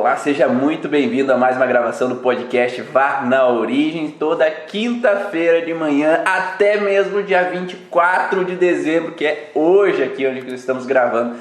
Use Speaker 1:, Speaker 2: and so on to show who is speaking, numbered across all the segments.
Speaker 1: Olá, seja muito bem-vindo a mais uma gravação do podcast Vá na Origem, toda quinta-feira de manhã, até mesmo dia 24 de dezembro, que é hoje aqui onde estamos gravando,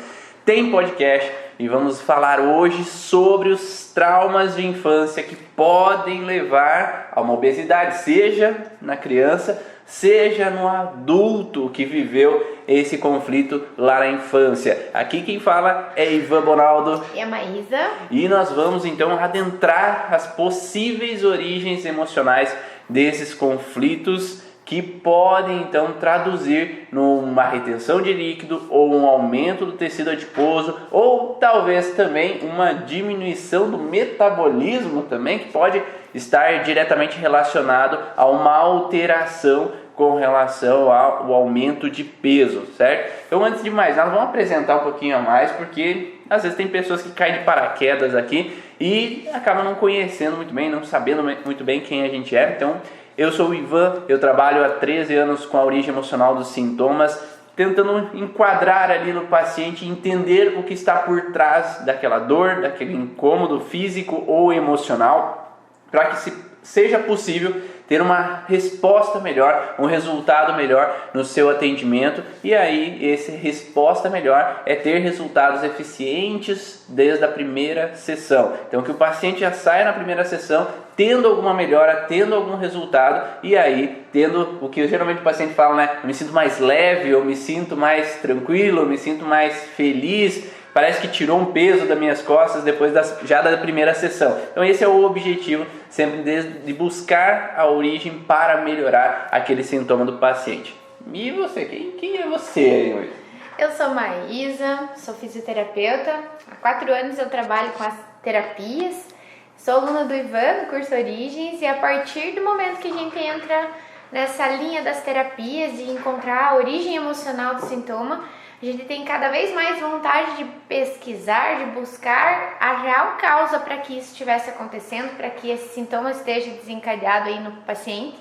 Speaker 1: tem podcast e vamos falar hoje sobre os traumas de infância que podem levar a uma obesidade, seja na criança, seja no adulto que viveu esse conflito lá na infância. Aqui quem fala é Ivan Bonaldo
Speaker 2: e a Maísa.
Speaker 1: E nós vamos então adentrar as possíveis origens emocionais desses conflitos que podem então traduzir numa retenção de líquido ou um aumento do tecido adiposo ou talvez também uma diminuição do metabolismo também, que pode estar diretamente relacionado a uma alteração com relação ao aumento de peso, certo? Então, antes de mais nada, vamos apresentar um pouquinho a mais, porque às vezes tem pessoas que caem de paraquedas aqui e acabam não conhecendo muito bem, não sabendo muito bem quem a gente é. Então, eu sou o Ivan, eu trabalho há 13 anos com a origem emocional dos sintomas, tentando enquadrar ali no paciente, entender o que está por trás daquela dor, daquele incômodo físico ou emocional, para que seja possível ter uma resposta melhor, um resultado melhor no seu atendimento. E aí, essa resposta melhor é ter resultados eficientes desde a primeira sessão. Então, que o paciente já saia na primeira sessão tendo alguma melhora, tendo algum resultado, e aí tendo o que geralmente o paciente fala, né? Eu me sinto mais leve, eu me sinto mais tranquilo, eu me sinto mais feliz, parece que tirou um peso das minhas costas depois já da primeira sessão. Então esse é o objetivo, sempre de buscar a origem para melhorar aquele sintoma do paciente. E você? Quem é você aí hoje?
Speaker 2: Eu sou Maísa, sou fisioterapeuta. Há 4 anos eu trabalho com as terapias. Sou aluna do Ivan, do curso Origens, e a partir do momento que a gente entra nessa linha das terapias, de encontrar a origem emocional do sintoma, a gente tem cada vez mais vontade de pesquisar, de buscar a real causa para que isso estivesse acontecendo, para que esse sintoma esteja desencadeado aí no paciente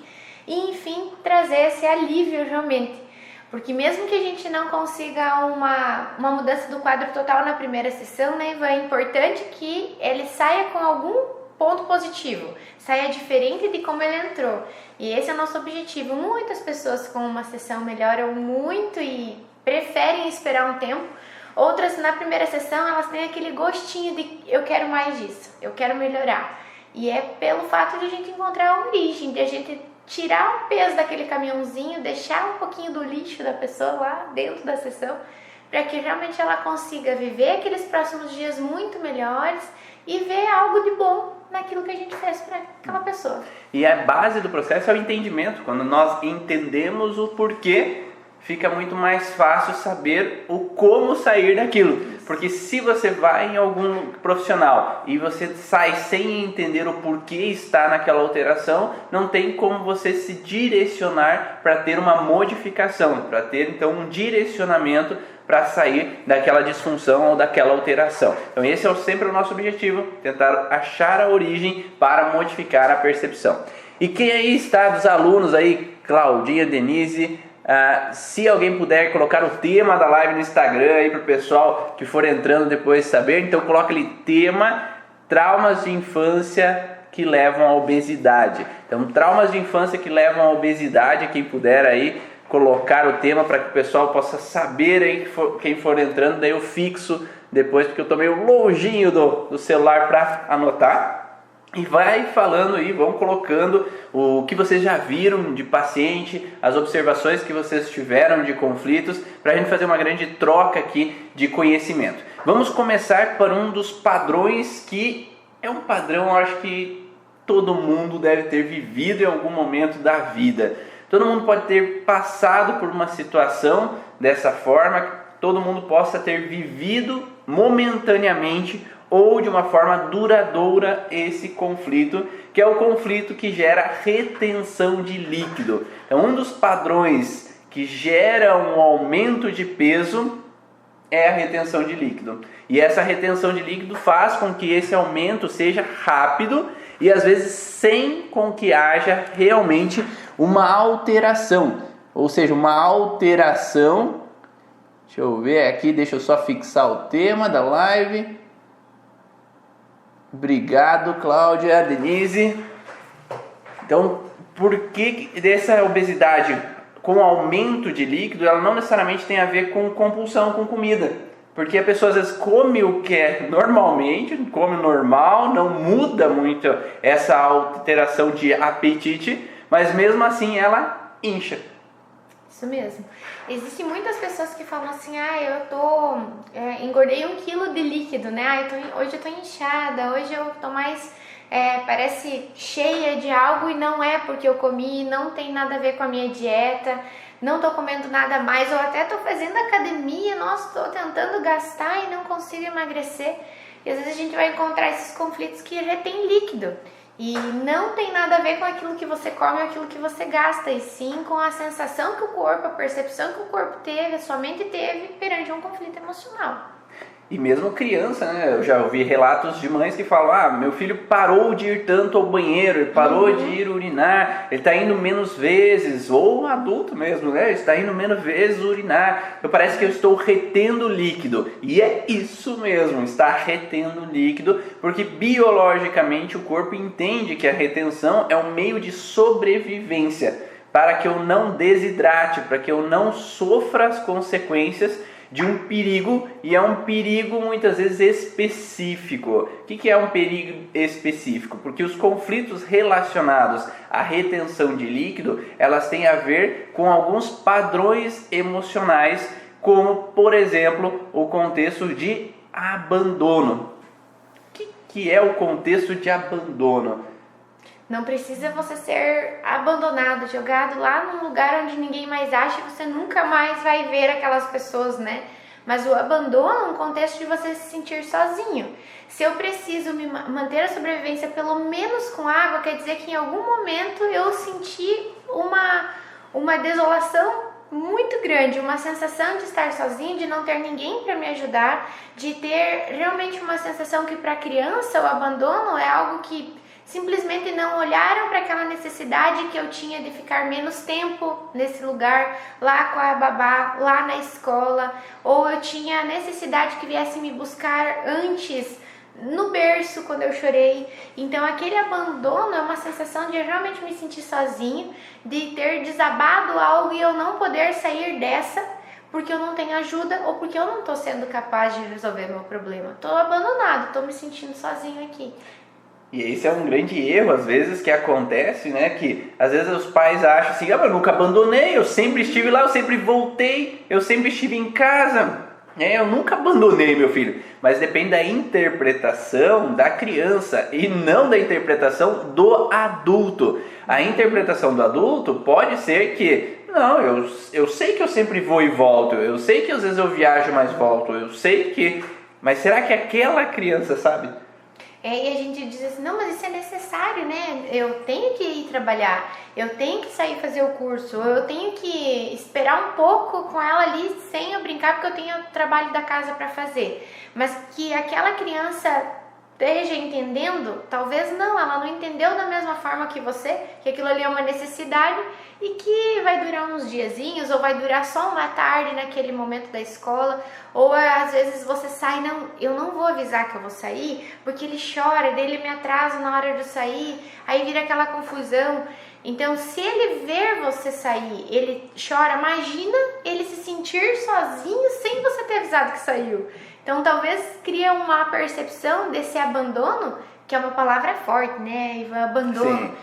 Speaker 2: e, enfim, trazer esse alívio realmente. Porque mesmo que a gente não consiga uma mudança do quadro total na primeira sessão, né, Ivan, é importante que ele saia com algum ponto positivo, saia diferente de como ele entrou. E esse é o nosso objetivo. Muitas pessoas com uma sessão melhoram muito e preferem esperar um tempo. Outras, na primeira sessão, elas têm aquele gostinho de eu quero mais disso, eu quero melhorar. E é pelo fato de a gente encontrar a origem, de a gente tirar o peso daquele caminhãozinho, deixar um pouquinho do lixo da pessoa lá dentro da sessão, para que realmente ela consiga viver aqueles próximos dias muito melhores e ver algo de bom naquilo que a gente fez para aquela pessoa.
Speaker 1: E a base do processo é o entendimento. Quando nós entendemos o porquê, fica muito mais fácil saber o como sair daquilo. Porque se você vai em algum profissional e você sai sem entender o porquê está naquela alteração, não tem como você se direcionar para ter uma modificação, para ter então um direcionamento para sair daquela disfunção ou daquela alteração. Então esse é sempre o nosso objetivo, tentar achar a origem para modificar a percepção. E quem aí está dos alunos aí, Claudinha, Denise, se alguém puder colocar o tema da live no Instagram aí para o pessoal que for entrando depois saber, então coloca ali tema traumas de infância que levam à obesidade. Então traumas de infância que levam à obesidade, quem puder aí colocar o tema para que o pessoal possa saber aí, quem for entrando, daí eu fixo depois, porque eu estou meio longinho do celular para anotar. E vai falando aí, vão colocando o que vocês já viram de paciente, as observações que vocês tiveram de conflitos, para a gente fazer uma grande troca aqui de conhecimento. Vamos começar por um dos padrões que é um padrão, eu acho que todo mundo deve ter vivido em algum momento da vida. Todo mundo pode ter passado por uma situação dessa forma, todo mundo possa ter vivido momentaneamente ou de uma forma duradoura esse conflito, que é o conflito que gera retenção de líquido. Então, um dos padrões que gera um aumento de peso é a retenção de líquido. E essa retenção de líquido faz com que esse aumento seja rápido e às vezes sem com que haja realmente uma alteração. Ou seja, uma alteração. Deixa eu ver aqui, deixa eu só fixar o tema da live. Obrigado, Cláudia, Denise. Então, por que dessa obesidade com aumento de líquido, ela não necessariamente tem a ver com compulsão com comida? Porque a pessoa às vezes come o que é normalmente, come normal, não muda muito essa alteração de apetite, mas mesmo assim ela incha.
Speaker 2: Isso mesmo. Existem muitas pessoas que falam assim, engordei 1 quilo de líquido, né? Hoje eu tô inchada, hoje eu tô mais, parece cheia de algo e não é porque eu comi, não tem nada a ver com a minha dieta, não tô comendo nada mais, ou até tô fazendo academia, nossa, tô tentando gastar e não consigo emagrecer. E às vezes a gente vai encontrar esses conflitos que retém líquido. E não tem nada a ver com aquilo que você come ou aquilo que você gasta, e sim com a sensação que o corpo, a percepção que o corpo teve, a sua mente teve perante um conflito emocional.
Speaker 1: E mesmo criança, né? Eu já ouvi relatos de mães que falam, meu filho parou de ir tanto ao banheiro, ele parou de ir urinar, ele está indo menos vezes, ou adulto mesmo, né? Ele está indo menos vezes urinar, então parece que eu estou retendo líquido. E é isso mesmo, está retendo líquido, porque biologicamente o corpo entende que a retenção é um meio de sobrevivência, para que eu não desidrate, para que eu não sofra as consequências de um perigo, e é um perigo muitas vezes específico. O que é um perigo específico? Porque os conflitos relacionados à retenção de líquido, elas têm a ver com alguns padrões emocionais, como, por exemplo, o contexto de abandono. O que é o contexto de abandono?
Speaker 2: Não precisa você ser abandonado, jogado lá num lugar onde ninguém mais acha, você nunca mais vai ver aquelas pessoas, né? Mas o abandono é um contexto de você se sentir sozinho. Se eu preciso me manter a sobrevivência pelo menos com água, quer dizer que em algum momento eu senti uma desolação muito grande, uma sensação de estar sozinho, de não ter ninguém para me ajudar, de ter realmente uma sensação que para a criança o abandono é algo que simplesmente não olharam para aquela necessidade que eu tinha de ficar menos tempo nesse lugar, lá com a babá, lá na escola, ou eu tinha a necessidade que viesse me buscar antes no berço quando eu chorei. Então aquele abandono é uma sensação de eu realmente me sentir sozinho, de ter desabado algo e eu não poder sair dessa porque eu não tenho ajuda ou porque eu não estou sendo capaz de resolver meu problema. Estou abandonado, estou me sentindo sozinho aqui.
Speaker 1: E esse é um grande erro, às vezes, que acontece, né? Que às vezes os pais acham assim, eu nunca abandonei, eu sempre estive lá, eu sempre voltei, eu sempre estive em casa. Eu nunca abandonei meu filho. Mas depende da interpretação da criança e não da interpretação do adulto. A interpretação do adulto pode ser que, não, eu sei que eu sempre vou e volto, eu sei que às vezes eu viajo mas volto, eu sei que... Mas será que aquela criança sabe?
Speaker 2: E a gente diz assim, não, mas isso é necessário, né? Eu tenho que ir trabalhar, eu tenho que sair fazer o curso, eu tenho que esperar um pouco com ela ali sem eu brincar, porque eu tenho o trabalho da casa para fazer. Mas que aquela criança esteja entendendo, talvez não, ela não entendeu da mesma forma que você, que aquilo ali é uma necessidade e que vai durar uns diazinhos, ou vai durar só uma tarde naquele momento da escola, ou às vezes você sai, não, eu não vou avisar que eu vou sair, porque ele chora, daí ele me atrasa na hora de sair, aí vira aquela confusão. Então, se ele ver você sair, ele chora, imagina ele se sentir sozinho sem você ter avisado que saiu. Então, talvez cria uma percepção desse abandono, que é uma palavra forte, né? Abandono.
Speaker 1: Sim.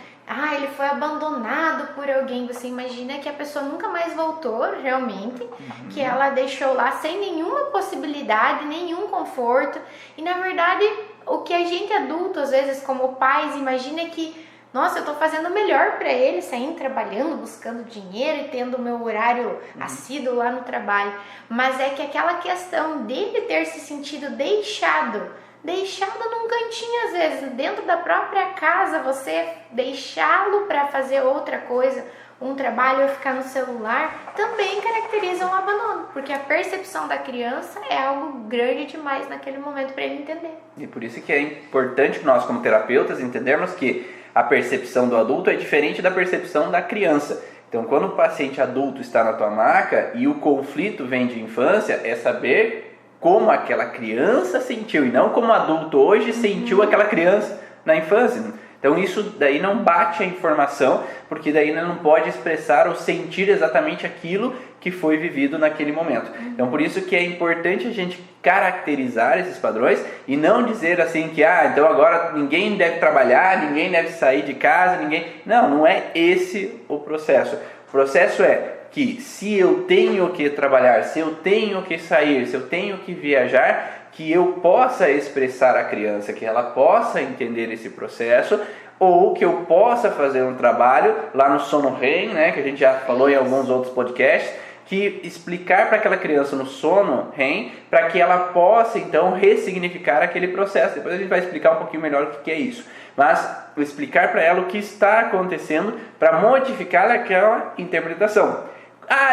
Speaker 2: Ele foi abandonado por alguém. Você imagina que a pessoa nunca mais voltou, realmente, que ela deixou lá sem nenhuma possibilidade, nenhum conforto. E, na verdade, o que a gente adulto, às vezes, como pais, imagina é que, nossa, eu tô fazendo o melhor para ele, saindo trabalhando, buscando dinheiro e tendo o meu horário assíduo lá no trabalho. Mas é que aquela questão dele ter se sentido deixado num cantinho, às vezes, dentro da própria casa, você deixá-lo para fazer outra coisa, um trabalho ou ficar no celular, também caracteriza um abandono, porque a percepção da criança é algo grande demais naquele momento para ele entender.
Speaker 1: E por isso que é importante nós, como terapeutas, entendermos que a percepção do adulto é diferente da percepção da criança. Então, quando o paciente adulto está na tua maca e o conflito vem de infância, é saber como aquela criança sentiu e não como adulto hoje sentiu aquela criança na infância. Então isso daí não bate a informação, porque daí não pode expressar ou sentir exatamente aquilo que foi vivido naquele momento. Então por isso que é importante a gente caracterizar esses padrões e não dizer assim que então agora ninguém deve trabalhar, ninguém deve sair de casa, não é esse o processo. O processo é que se eu tenho que trabalhar, se eu tenho que sair, se eu tenho que viajar, que eu possa expressar a criança, que ela possa entender esse processo, ou que eu possa fazer um trabalho lá no Sono REM, né, que a gente já falou em alguns outros podcasts, que explicar para aquela criança no Sono REM, para que ela possa então ressignificar aquele processo. Depois a gente vai explicar um pouquinho melhor o que é isso. Mas explicar para ela o que está acontecendo para modificar aquela interpretação.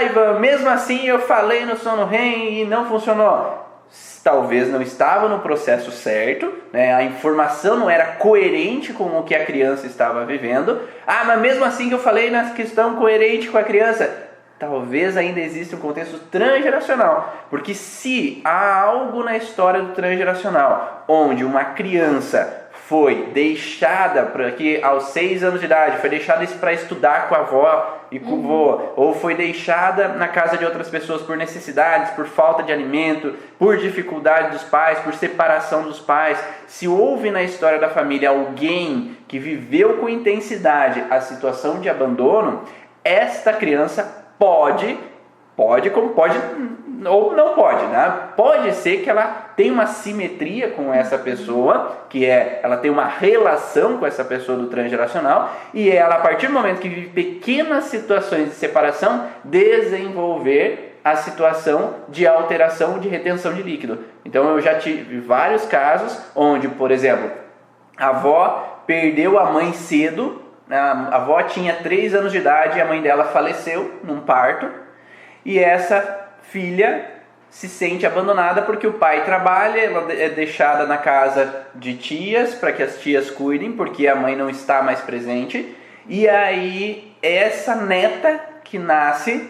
Speaker 1: Ivan, mesmo assim eu falei no Sono REM e não funcionou. Talvez não estava no processo certo, né? A informação não era coerente com o que a criança estava vivendo. Mas mesmo assim que eu falei na questão coerente com a criança, talvez ainda exista um contexto transgeracional. Porque se há algo na história do transgeracional onde uma criança foi deixada para que aos 6 anos de idade, foi deixada para estudar com a avó e com o vô, ou foi deixada na casa de outras pessoas por necessidades, por falta de alimento, por dificuldade dos pais, por separação dos pais. Se houve na história da família alguém que viveu com intensidade a situação de abandono, esta criança pode como pode ou não pode, né? Pode ser que ela tenha uma simetria com essa pessoa, que ela tem uma relação com essa pessoa do transgeracional, e ela, a partir do momento que vive pequenas situações de separação, desenvolver a situação de alteração de retenção de líquido. Então eu já tive vários casos onde, por exemplo, a avó perdeu a mãe cedo, a avó tinha 3 anos de idade e a mãe dela faleceu num parto, e essa filha se sente abandonada porque o pai trabalha, ela é deixada na casa de tias para que as tias cuidem, porque a mãe não está mais presente. E aí essa neta que nasce,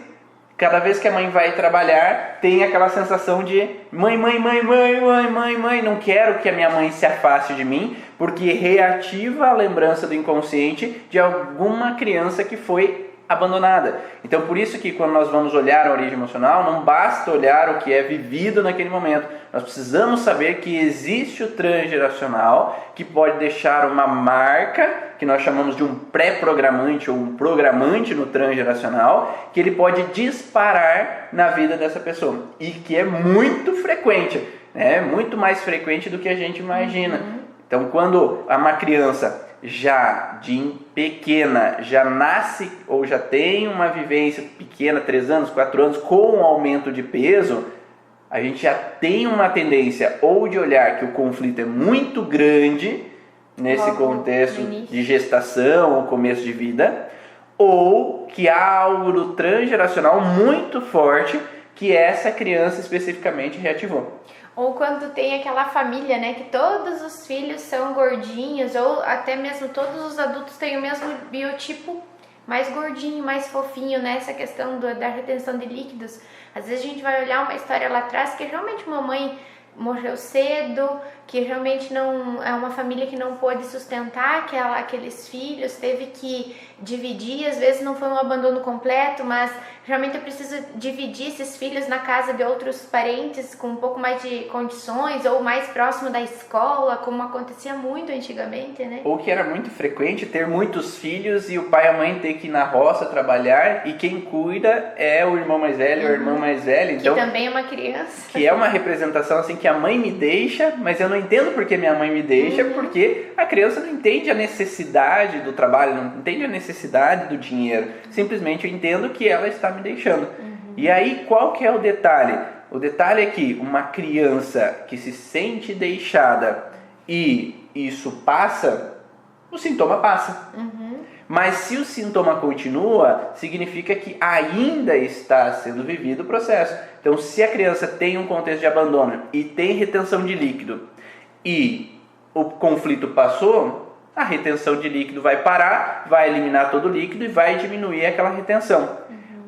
Speaker 1: cada vez que a mãe vai trabalhar, tem aquela sensação de mãe, não quero que a minha mãe se afaste de mim, porque reativa a lembrança do inconsciente de alguma criança que foi abandonada. Então por isso que quando nós vamos olhar a origem emocional, não basta olhar o que é vivido naquele momento. Nós precisamos saber que existe o transgeracional, que pode deixar uma marca, que nós chamamos de um pré-programante ou um programante no transgeracional, que ele pode disparar na vida dessa pessoa. E que é muito frequente, né? Muito mais frequente do que a gente imagina. Então quando uma criança já de pequena, já nasce ou já tem uma vivência pequena, 3 anos, 4 anos, com um aumento de peso, a gente já tem uma tendência ou de olhar que o conflito é muito grande nesse contexto de gestação ou começo de vida, ou que há algo do transgeracional muito forte que essa criança especificamente reativou.
Speaker 2: Ou quando tem aquela família, né, que todos os filhos são gordinhos, ou até mesmo todos os adultos têm o mesmo biotipo, mais gordinho, mais fofinho, né, essa questão da retenção de líquidos. Às vezes a gente vai olhar uma história lá atrás que realmente uma mãe morreu cedo, que realmente não é uma família que não pôde sustentar aqueles filhos, teve que dividir, às vezes não foi um abandono completo, mas realmente eu preciso dividir esses filhos na casa de outros parentes com um pouco mais de condições ou mais próximo da escola, como acontecia muito antigamente, né?
Speaker 1: Ou que era muito frequente ter muitos filhos e o pai e a mãe ter que ir na roça trabalhar e quem cuida é o irmão mais velho ou a irmã mais velha. Então,
Speaker 2: que também é uma criança.
Speaker 1: Que é uma representação assim que a mãe me deixa, mas eu não entendo porque minha mãe me deixa, porque a criança não entende a necessidade do trabalho, não entende a necessidade do dinheiro. Simplesmente eu entendo que ela está me deixando. E aí qual que é o detalhe? O detalhe é que uma criança que se sente deixada e isso passa, o sintoma passa. Mas se o sintoma continua, significa que ainda está sendo vivido o processo. Então, se a criança tem um contexto de abandono e tem retenção de líquido e o conflito passou, a retenção de líquido vai parar, vai eliminar todo o líquido e vai diminuir aquela retenção.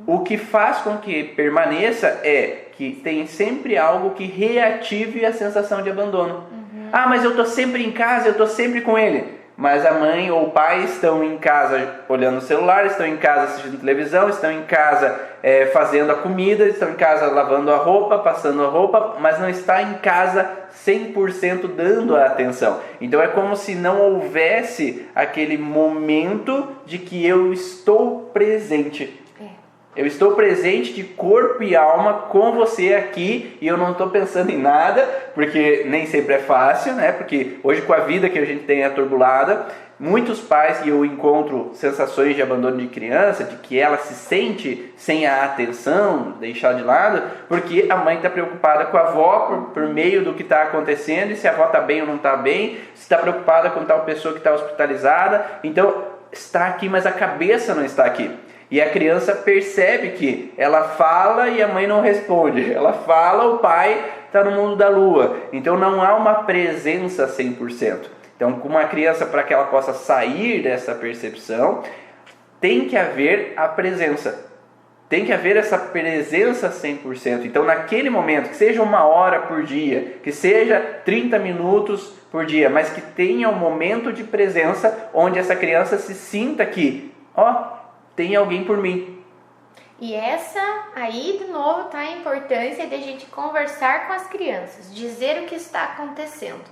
Speaker 1: O que faz com que permaneça é que tem sempre algo que reative a sensação de abandono. Ah, mas eu estou sempre em casa, eu estou sempre com ele. Mas a mãe ou o pai estão em casa olhando o celular, estão em casa assistindo televisão, estão em casa fazendo a comida, estão em casa lavando a roupa, passando a roupa, mas não está em casa 100% dando a atenção. Então é como se não houvesse aquele momento de que eu estou presente. Eu estou presente de corpo e alma com você aqui e eu não estou pensando em nada, porque nem sempre é fácil, né? Porque hoje com a vida que a gente tem aturbulada, muitos pais que eu encontro sensações de abandono de criança, de que ela se sente sem a atenção, deixar de lado, porque a mãe está preocupada com a avó por meio do que está acontecendo, e se a avó está bem ou não está bem, se está preocupada com tal pessoa que está hospitalizada, então está aqui, mas a cabeça não está aqui. E a criança percebe que ela fala e a mãe não responde. Ela fala, o pai está no mundo da lua. Então não há uma presença 100%. Então, com uma criança, para que ela possa sair dessa percepção, tem que haver a presença. Tem que haver essa presença 100%. Então, naquele momento, que seja 1 hora por dia, que seja 30 minutos por dia, mas que tenha um momento de presença onde essa criança se sinta que, tem alguém por mim.
Speaker 2: E essa aí, de novo, tá a importância de a gente conversar com as crianças, dizer o que está acontecendo.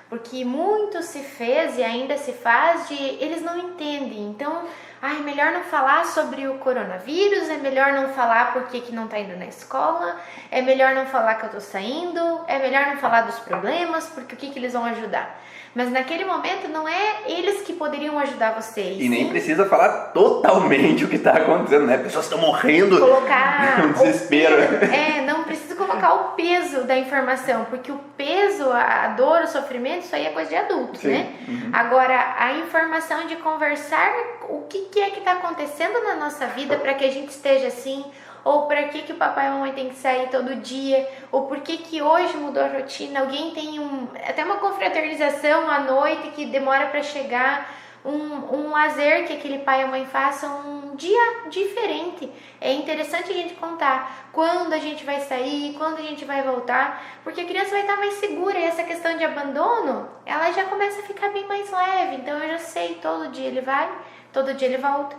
Speaker 2: Porque muito se fez e ainda se faz de eles não entendem. Então, é melhor não falar sobre o coronavírus, é melhor não falar por que não tá indo na escola, é melhor não falar que eu tô saindo, é melhor não falar dos problemas, porque o que eles vão ajudar? Mas naquele momento não é eles que poderiam ajudar vocês.
Speaker 1: E nem precisa falar totalmente o que está acontecendo, né? Pessoas estão morrendo.
Speaker 2: Colocar
Speaker 1: no desespero.
Speaker 2: Não precisa colocar o peso da informação, porque o peso, a dor, o sofrimento, isso aí é coisa de adulto,
Speaker 1: Sim.
Speaker 2: né? Agora, a informação de conversar o que é que está acontecendo na nossa vida para que a gente esteja assim, ou para que o papai e a mamãe tem que sair todo dia, ou por que hoje mudou a rotina, alguém tem até uma confraternização à noite que demora para chegar, um lazer que aquele pai e a mãe façam um dia diferente. É interessante a gente contar quando a gente vai sair, quando a gente vai voltar, porque a criança vai estar mais segura e essa questão de abandono, ela já começa a ficar bem mais leve. Então eu já sei, todo dia ele vai, todo dia ele volta.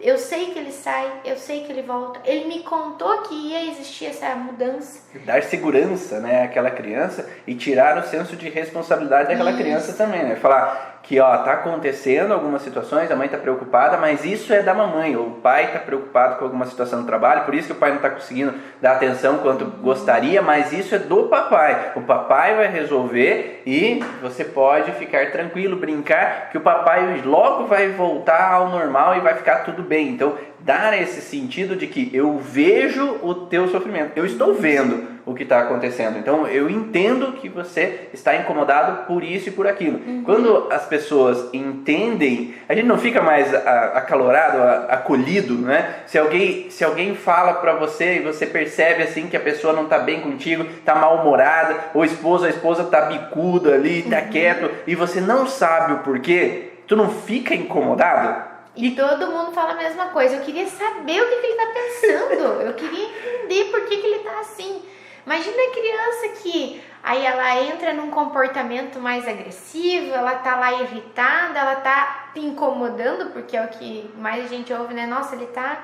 Speaker 2: Eu sei que ele sai, eu sei que ele volta. Ele me contou que ia existir essa mudança.
Speaker 1: Dar segurança, né, àquela criança e tirar o senso de responsabilidade daquela criança também, né? Falar que, tá acontecendo algumas situações, a mãe está preocupada, mas isso é da mamãe. Ou o pai está preocupado com alguma situação no trabalho, por isso que o pai não está conseguindo dar atenção quanto gostaria, mas isso é do papai. O papai vai resolver e você pode ficar tranquilo, brincar, que o papai logo vai voltar ao normal e vai ficar tudo bem. Então, dar esse sentido de que eu vejo o teu sofrimento, eu estou vendo o que está acontecendo, então eu entendo que você está incomodado por isso e por aquilo. Quando as pessoas entendem, a gente não fica mais acalorado, acolhido, né? Se alguém fala para você e você percebe assim que a pessoa não está bem contigo, está mal-humorada, ou a esposa está bicuda ali, está quieto, e você não sabe o porquê, tu não fica incomodado?
Speaker 2: E todo mundo fala a mesma coisa. Eu queria saber o que ele está pensando. Eu queria entender por que ele está assim. Imagina a criança que aí ela entra num comportamento mais agressivo, ela tá lá irritada, ela tá te incomodando, porque é o que mais a gente ouve, né? Nossa, ele tá...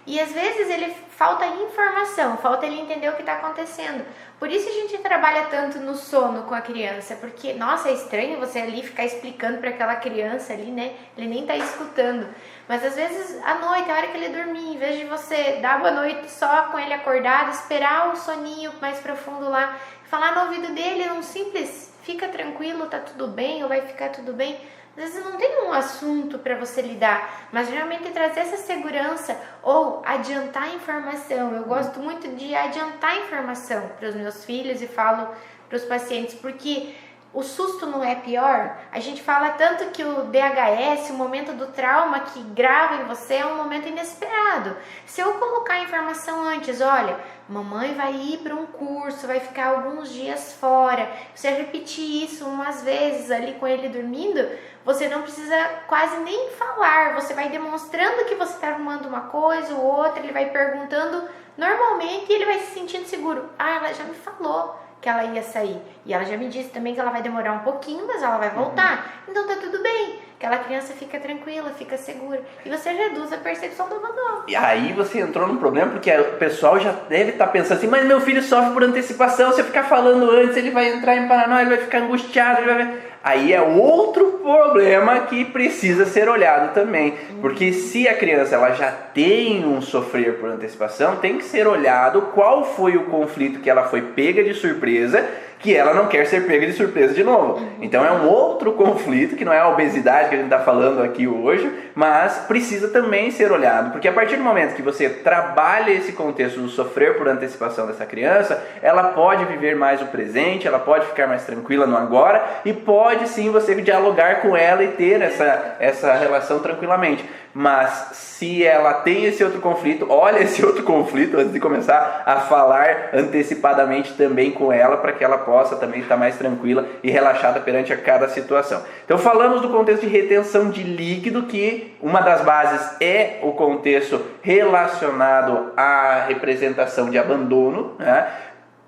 Speaker 2: E às vezes falta informação, falta ele entender o que está acontecendo. Por isso a gente trabalha tanto no sono com a criança, porque, nossa, é estranho você ali ficar explicando para aquela criança ali, né? Ele nem tá escutando. Mas às vezes à noite, a hora que ele dormir, em vez de você dar boa noite só com ele acordado, esperar o soninho mais profundo lá, falar no ouvido dele um simples, fica tranquilo, tá tudo bem, ou vai ficar tudo bem. Às vezes não tem um assunto para você lidar, mas realmente trazer essa segurança ou adiantar a informação. Eu gosto muito de adiantar a informação para os meus filhos e falo para os pacientes, porque O susto não é pior? A gente fala tanto que o DHS, o momento do trauma que grava em você, é um momento inesperado. Se eu colocar a informação antes, olha, mamãe vai ir para um curso, vai ficar alguns dias fora, você repetir isso umas vezes ali com ele dormindo, você não precisa quase nem falar, você vai demonstrando que você está arrumando uma coisa ou outra, ele vai perguntando normalmente e ele vai se sentindo seguro. Ah, ela já me falou que ela ia sair. E ela já me disse também que ela vai demorar um pouquinho, mas ela vai voltar. Então tá tudo bem. Aquela criança fica tranquila, fica segura. E você reduz a percepção do abandono.
Speaker 1: E aí você entrou num problema, porque o pessoal já deve estar pensando assim, mas meu filho sofre por antecipação, se eu ficar falando antes, ele vai entrar em paranoia, ele vai ficar angustiado, ele vai... Aí é outro problema que precisa ser olhado também. Porque se a criança ela já tem um sofrer por antecipação, tem que ser olhado qual foi o conflito que ela foi pega de surpresa, que ela não quer ser pega de surpresa de novo. Então é um outro conflito, que não é a obesidade que a gente está falando aqui hoje, mas precisa também ser olhado. Porque a partir do momento que você trabalha esse contexto do sofrer por antecipação dessa criança, ela pode viver mais o presente, ela pode ficar mais tranquila no agora e pode sim você dialogar com ela e ter essa relação tranquilamente. Mas se ela tem esse outro conflito, olha esse outro conflito antes de começar a falar antecipadamente também com ela, para que ela possa também estar mais tranquila e relaxada perante a cada situação. Então falamos do contexto de retenção de líquido, que uma das bases é o contexto relacionado à representação de abandono, né?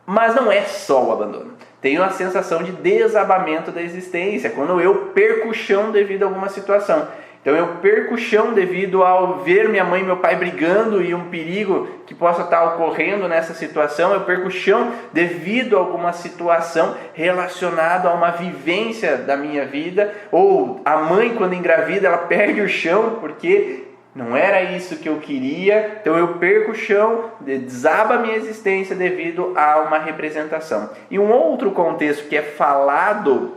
Speaker 1: Mas não é só o abandono. Tem uma sensação de desabamento da existência, quando eu perco o chão devido a alguma situação. Então eu perco o chão devido ao ver minha mãe e meu pai brigando e um perigo que possa estar ocorrendo nessa situação. Eu perco o chão devido a alguma situação relacionada a uma vivência da minha vida. Ou a mãe, quando engravida, ela perde o chão porque não era isso que eu queria. Então eu perco o chão, desaba a minha existência devido a uma representação. E um outro contexto que é falado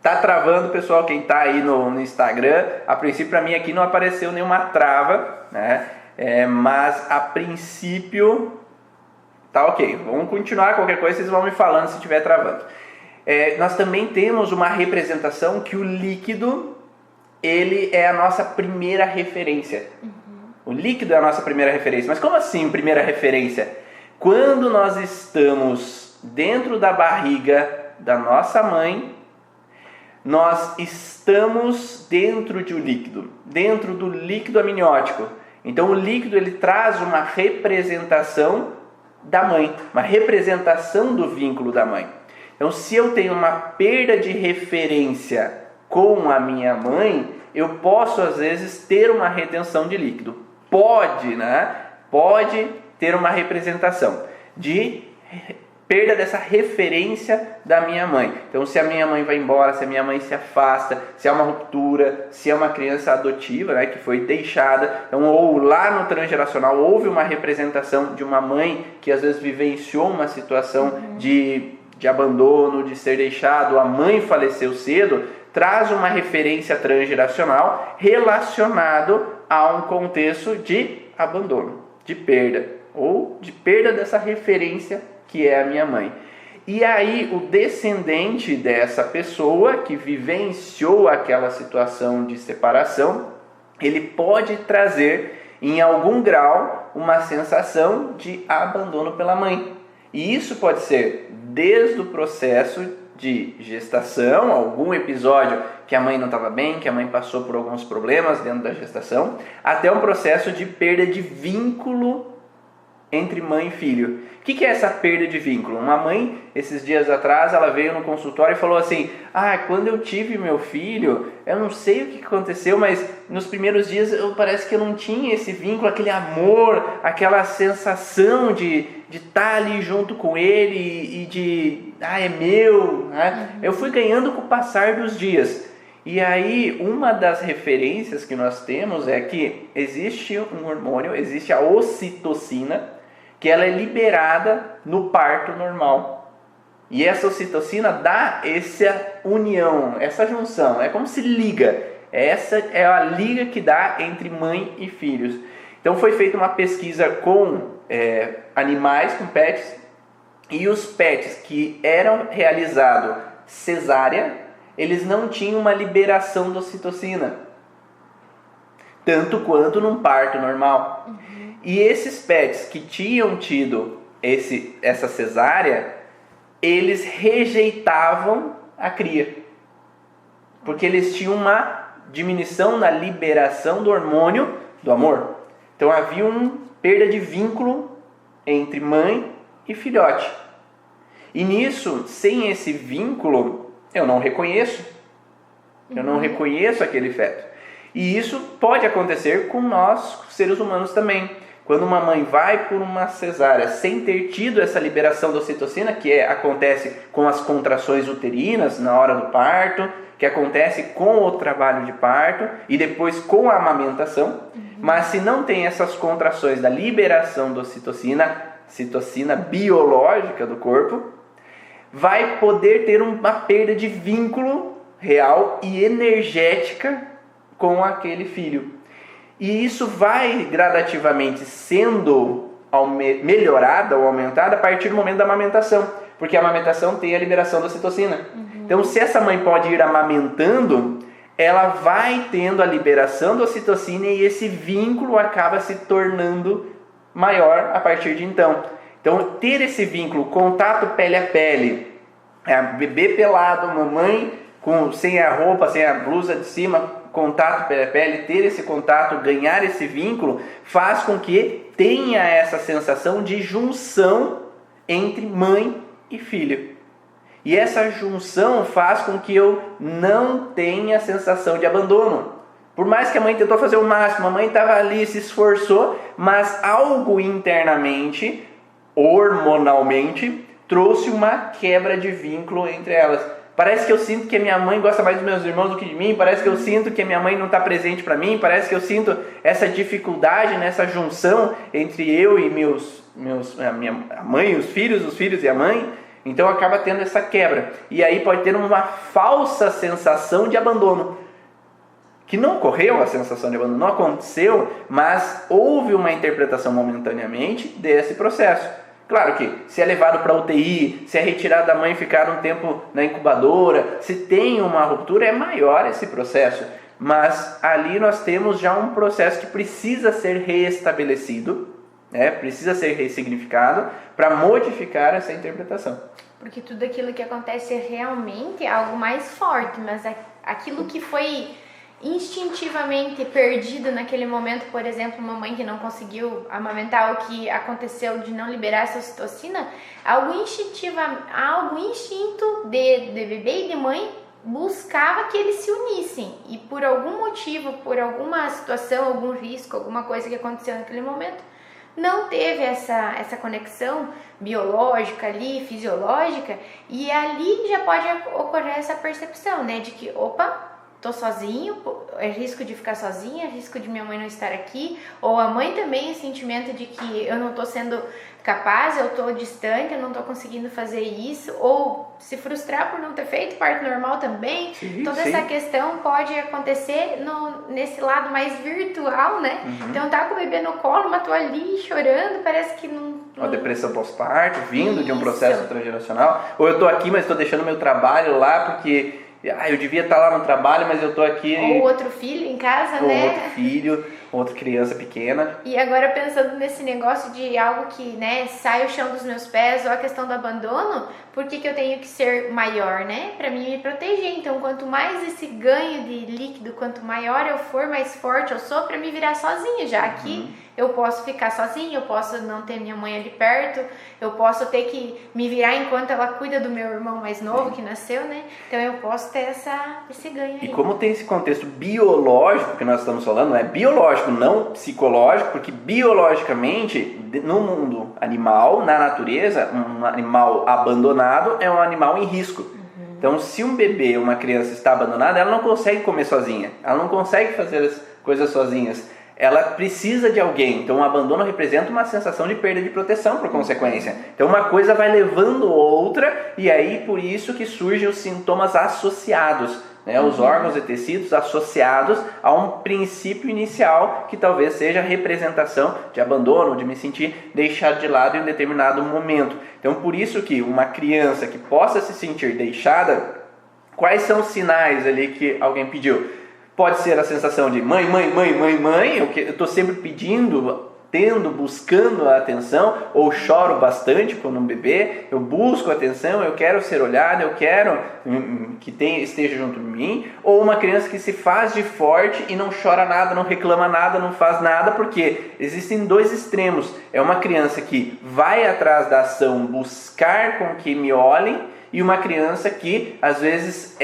Speaker 1: tá travando, pessoal, quem tá aí no Instagram. A princípio, para mim aqui não apareceu nenhuma trava, né? Mas a princípio tá ok. Vamos continuar, qualquer coisa vocês vão me falando se estiver travando. Nós também temos uma representação que o líquido, ele é a nossa primeira referência. O líquido é a nossa primeira referência. Mas como assim primeira referência? Quando nós estamos dentro da barriga da nossa mãe, nós estamos dentro de um líquido, dentro do líquido amniótico. Então o líquido ele traz uma representação da mãe, uma representação do vínculo da mãe. Então se eu tenho uma perda de referência com a minha mãe, eu posso às vezes ter uma retenção de líquido. Pode ter uma representação de perda dessa referência da minha mãe. Então se a minha mãe vai embora, se a minha mãe se afasta, se há uma ruptura, se é uma criança adotiva, né, que foi deixada, então, ou lá no transgeracional houve uma representação de uma mãe que às vezes vivenciou uma situação de abandono, de ser deixado, a mãe faleceu cedo, traz uma referência transgeracional relacionado a um contexto de abandono, de perda, ou de perda dessa referência que é a minha mãe. E aí o descendente dessa pessoa que vivenciou aquela situação de separação, ele pode trazer em algum grau uma sensação de abandono pela mãe. E isso pode ser desde o processo de gestação, algum episódio que a mãe não estava bem, que a mãe passou por alguns problemas dentro da gestação, até um processo de perda de vínculo entre mãe e filho. O que é essa perda de vínculo? Uma mãe, esses dias atrás, ela veio no consultório e falou assim: quando eu tive meu filho, eu não sei o que aconteceu, mas nos primeiros dias parece que eu não tinha esse vínculo, aquele amor, aquela sensação de estar ali junto com ele e de, é meu, né? Eu fui ganhando com o passar dos dias. E aí, uma das referências que nós temos é que existe um hormônio, existe a ocitocina, que ela é liberada no parto normal. E essa ocitocina dá essa união, essa junção, é como se liga. Essa é a liga que dá entre mãe e filhos. Então foi feita uma pesquisa com animais, com pets, E os pets que eram realizados cesárea, eles não tinham uma liberação de ocitocina, tanto quanto num parto normal. E esses pets que tinham tido essa cesárea, eles rejeitavam a cria, porque eles tinham uma diminuição na liberação do hormônio do amor. Então havia uma perda de vínculo entre mãe e filhote. E nisso, sem esse vínculo, eu não reconheço. Eu não reconheço aquele feto. E isso pode acontecer com nós, seres humanos também. Quando uma mãe vai por uma cesárea sem ter tido essa liberação da ocitocina, que acontece com as contrações uterinas na hora do parto, que acontece com o trabalho de parto e depois com a amamentação, mas se não tem essas contrações da liberação da ocitocina biológica do corpo, vai poder ter uma perda de vínculo real e energética com aquele filho. E isso vai gradativamente sendo melhorada ou aumentada a partir do momento da amamentação, porque a amamentação tem a liberação da ocitocina. Então, se essa mãe pode ir amamentando, ela vai tendo a liberação da ocitocina e esse vínculo acaba se tornando maior a partir de então. Então, ter esse vínculo, contato pele a pele, bebê pelado, mamãe sem a roupa, sem a blusa de cima, contato pele a pele, ter esse contato, ganhar esse vínculo, faz com que tenha essa sensação de junção entre mãe e filho. E essa junção faz com que eu não tenha sensação de abandono. Por mais que a mãe tentou fazer o máximo, a mãe estava ali, se esforçou, mas algo internamente, hormonalmente, trouxe uma quebra de vínculo entre elas. Parece que eu sinto que a minha mãe gosta mais dos meus irmãos do que de mim, parece que eu sinto que a minha mãe não está presente para mim, parece que eu sinto essa dificuldade nessa junção entre eu e a minha mãe, os filhos e a mãe. Então acaba tendo essa quebra. E aí pode ter uma falsa sensação de abandono. Que não ocorreu a sensação de abandono, não aconteceu, mas houve uma interpretação momentaneamente desse processo. Claro que se é levado para UTI, se é retirado da mãe e ficar um tempo na incubadora, se tem uma ruptura, é maior esse processo. Mas ali nós temos já um processo que precisa ser reestabelecido, precisa ser ressignificado para modificar essa interpretação.
Speaker 2: Porque tudo aquilo que acontece é realmente algo mais forte, mas aquilo que foi instintivamente perdido naquele momento, por exemplo, uma mãe que não conseguiu amamentar, o que aconteceu de não liberar essa ocitocina, algo instinto de bebê e de mãe buscava que eles se unissem, e por algum motivo, por alguma situação, algum risco, alguma coisa que aconteceu naquele momento, não teve essa conexão biológica ali, fisiológica, e ali já pode ocorrer essa percepção, né, de que, opa, tô sozinho, é risco de ficar sozinha, é risco de minha mãe não estar aqui, ou a mãe também, o sentimento de que eu não tô sendo capaz, eu tô distante, eu não tô conseguindo fazer isso, ou se frustrar por não ter feito parto normal também. Toda essa questão pode acontecer nesse lado mais virtual, né? Então tá com o bebê no colo, mas tô ali chorando, parece que não...
Speaker 1: Uma depressão pós-parto, vindo de um processo transgeracional, ou eu tô aqui, mas tô deixando meu trabalho lá porque... eu devia estar lá no trabalho, mas eu tô aqui...
Speaker 2: Ou outro filho em casa,
Speaker 1: ou
Speaker 2: né?
Speaker 1: Ou outro filho, outra criança pequena.
Speaker 2: E agora pensando nesse negócio de algo que, né, sai o chão dos meus pés, ou a questão do abandono, por que eu tenho que ser maior, né? Pra mim me proteger. Então, quanto mais esse ganho de líquido, quanto maior eu for, mais forte eu sou pra me virar sozinha. Já que eu posso ficar sozinha, eu posso não ter minha mãe ali perto, eu posso ter que me virar enquanto ela cuida do meu irmão mais novo que nasceu, né? Então eu posso ter esse ganho aí.
Speaker 1: E como tem esse contexto biológico que nós estamos falando, não é biológico, não psicológico, porque biologicamente, no mundo animal, na natureza, um animal abandonado é um animal em risco. Então, se um bebê, uma criança está abandonada, ela não consegue comer sozinha, ela não consegue fazer as coisas sozinhas. Ela precisa de alguém. Então o abandono representa uma sensação de perda de proteção por consequência. Então uma coisa vai levando outra, e aí por isso que surgem os sintomas associados. né, os órgãos e tecidos associados a um princípio inicial que talvez seja a representação de abandono, de me sentir deixado de lado em um determinado momento. Então, por isso que uma criança que possa se sentir deixada, quais são os sinais ali que alguém pediu? Pode ser a sensação de mãe, eu estou sempre pedindo, buscando a atenção, ou choro bastante quando um bebê, eu busco atenção, eu quero ser olhado, eu quero que esteja junto de mim, ou uma criança que se faz de forte e não chora nada, não reclama nada, não faz nada, porque existem dois extremos. É uma criança que vai atrás da ação buscar com que me olhem, e uma criança que às vezes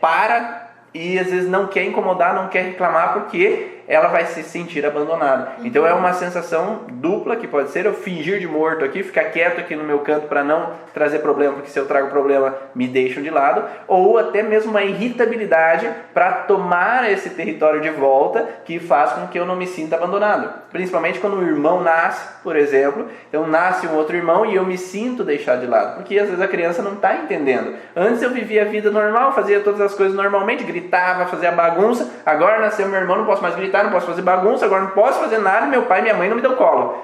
Speaker 1: para e às vezes não quer incomodar, não quer reclamar porque ela vai se sentir abandonada. Então é uma sensação dupla que pode ser eu fingir de morto aqui, ficar quieto aqui no meu canto para não trazer problema, porque se eu trago problema me deixam de lado, ou até mesmo uma irritabilidade para tomar esse território de volta que faz com que eu não me sinta abandonado. Principalmente quando o irmão nasce, por exemplo, então nasce um outro irmão e eu me sinto deixado de lado, porque às vezes a criança não está entendendo. Antes eu vivia a vida normal, fazia todas as coisas normalmente, gritava, fazia bagunça, agora nasceu meu irmão, não posso mais gritar, não posso fazer bagunça, agora não posso fazer nada, meu pai e minha mãe não me dão colo,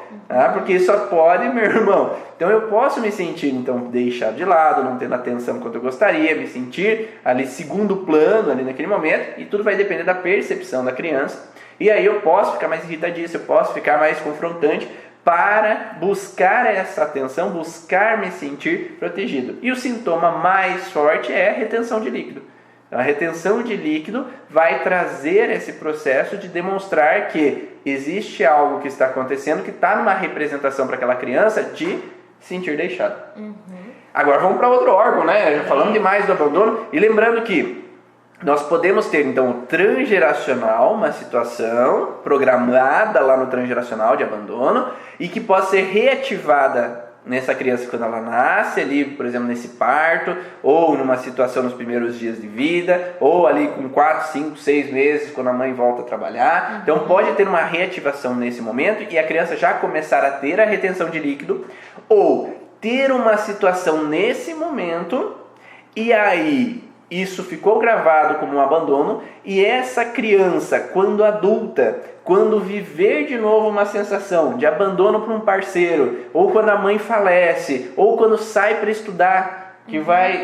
Speaker 1: porque só pode meu irmão. Então eu posso me sentir deixado de lado, não tendo atenção quanto eu gostaria, me sentir ali segundo plano ali naquele momento, e tudo vai depender da percepção da criança. E aí eu posso ficar mais irritadiço, eu posso ficar mais confrontante para buscar essa atenção, buscar me sentir protegido. E o sintoma mais forte é a retenção de líquido. A retenção de líquido vai trazer esse processo de demonstrar que existe algo que está acontecendo, que está numa representação para aquela criança de sentir deixado. Agora vamos para outro órgão, né? Já falamos demais do abandono. E lembrando que nós podemos ter, então, o transgeracional, uma situação programada lá no transgeracional de abandono e que pode ser reativada nessa criança quando ela nasce, ali, por exemplo, nesse parto, ou numa situação nos primeiros dias de vida, ou ali com 4, 5, 6 meses, quando a mãe volta a trabalhar. Então pode ter uma reativação nesse momento e a criança já começar a ter a retenção de líquido, ou ter uma situação nesse momento, e aí isso ficou gravado como um abandono, e essa criança, quando adulta, quando viver de novo uma sensação de abandono para um parceiro, ou quando a mãe falece, ou quando sai para estudar, que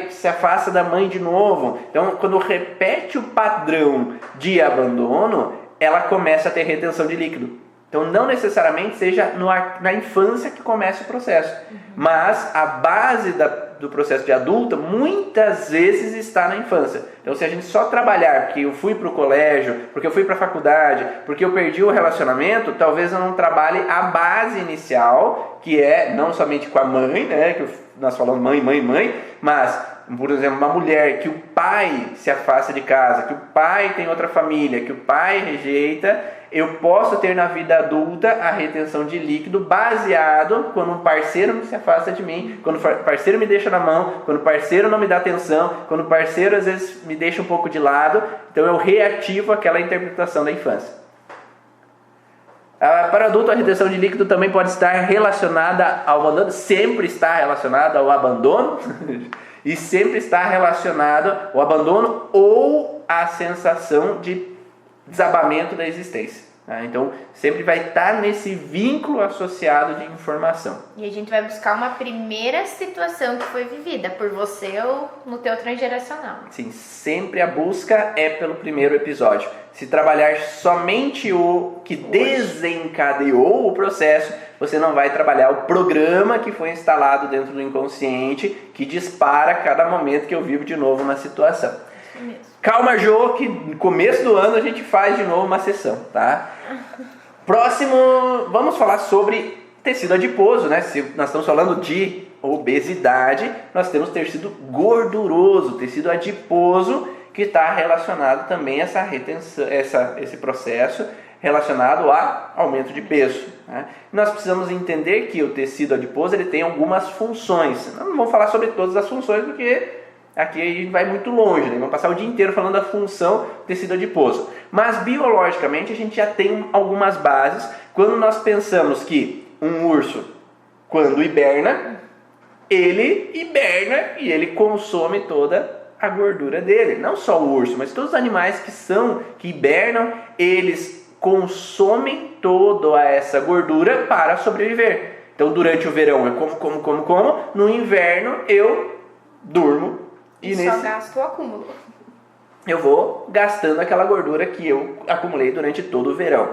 Speaker 1: se afasta da mãe de novo. Então, quando repete o padrão de abandono, ela começa a ter retenção de líquido. Então, não necessariamente seja na infância que começa o processo, mas a base do processo de adulta muitas vezes está na infância. Então, se a gente só trabalhar porque eu fui para o colégio, porque eu fui para a faculdade, porque eu perdi o relacionamento, talvez eu não trabalhe a base inicial, que é não somente com a mãe, né, que nós falamos mãe, mas, por exemplo, uma mulher que o pai se afasta de casa, que o pai tem outra família, que o pai rejeita. Eu posso ter na vida adulta a retenção de líquido baseado quando um parceiro se afasta de mim, quando o parceiro me deixa na mão, quando o parceiro não me dá atenção, quando o parceiro às vezes me deixa um pouco de lado. Então eu reativo aquela interpretação da infância. Para adulto, a retenção de líquido também pode estar relacionada ao abandono, sempre está relacionada ao abandono e sempre está relacionado ao abandono ou à sensação de desabamento da existência. Então, sempre vai estar nesse vínculo associado de informação.
Speaker 2: E a gente vai buscar uma primeira situação que foi vivida por você ou no teu transgeracional.
Speaker 1: Sim, sempre a busca é pelo primeiro episódio. Se trabalhar somente o que desencadeou o processo, você não vai trabalhar o programa que foi instalado dentro do inconsciente, que dispara a cada momento que eu vivo de novo uma situação. Isso mesmo. Calma, Jô, que no começo do ano a gente faz de novo uma sessão, tá? Próximo, vamos falar sobre tecido adiposo, né? Se nós estamos falando de obesidade, nós temos tecido gorduroso, tecido adiposo, que está relacionado também a essa retenção, esse processo relacionado a aumento de peso, né? Nós precisamos entender que o tecido adiposo ele tem algumas funções. Não vamos falar sobre todas as funções, porque aqui a gente vai muito longe, né? Vamos passar o dia inteiro falando da função do tecido adiposo. Mas biologicamente a gente já tem algumas bases. Quando nós pensamos que um urso, quando hiberna, ele hiberna e ele consome toda a gordura dele. Não só o urso, mas todos os animais que hibernam, eles consomem toda essa gordura para sobreviver. Então durante o verão eu como, no inverno eu durmo
Speaker 2: e só gasto o acúmulo.
Speaker 1: Eu vou gastando aquela gordura que eu acumulei durante todo o verão.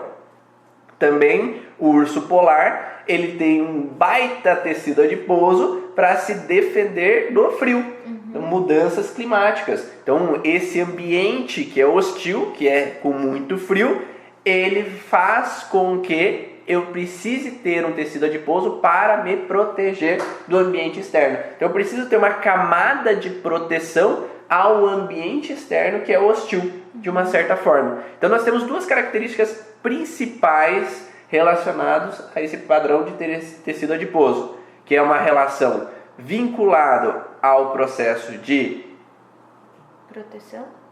Speaker 1: Também o urso polar, ele tem um baita tecido adiposo para se defender do frio, então, mudanças climáticas. Então esse ambiente que é hostil, que é com muito frio, ele faz com que eu precise ter um tecido adiposo para me proteger do ambiente externo. Então eu preciso ter uma camada de proteção ao ambiente externo que é hostil, de uma certa forma. Então nós temos duas características principais relacionadas a esse padrão de tecido adiposo, que é uma relação vinculada ao processo de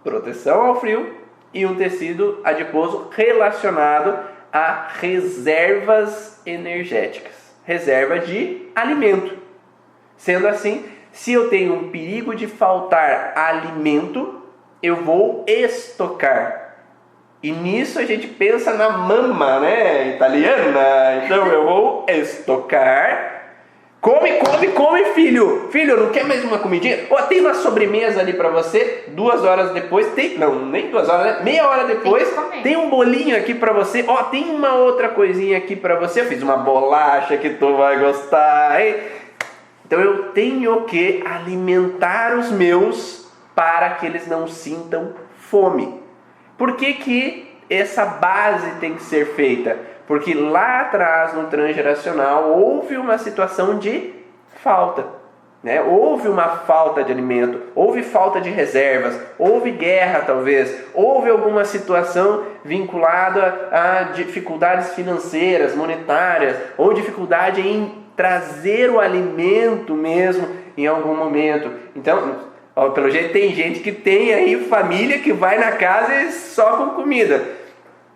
Speaker 1: proteção ao frio e um tecido adiposo relacionado a reservas energéticas, reserva de alimento. Sendo assim, se eu tenho um perigo de faltar alimento, eu vou estocar. E nisso a gente pensa na mamma, né, italiana. Então eu vou estocar. Come, filho. Filho, não quer mais uma comidinha? Ó, tem uma sobremesa ali pra você. 2 horas depois, nem 2 horas, né? Meia hora depois, tem um bolinho aqui pra você. Ó, tem uma outra coisinha aqui pra você. Eu fiz uma bolacha que tu vai gostar, hein? Então eu tenho que alimentar os meus para que eles não sintam fome. Por que essa base tem que ser feita? Porque lá atrás, no transgeracional, houve uma situação de falta, né? Houve uma falta de alimento, houve falta de reservas, houve guerra talvez, houve alguma situação vinculada a dificuldades financeiras, monetárias, ou dificuldade em trazer o alimento mesmo em algum momento. Então, ó, pelo jeito tem gente que tem aí família que vai na casa e só com comida.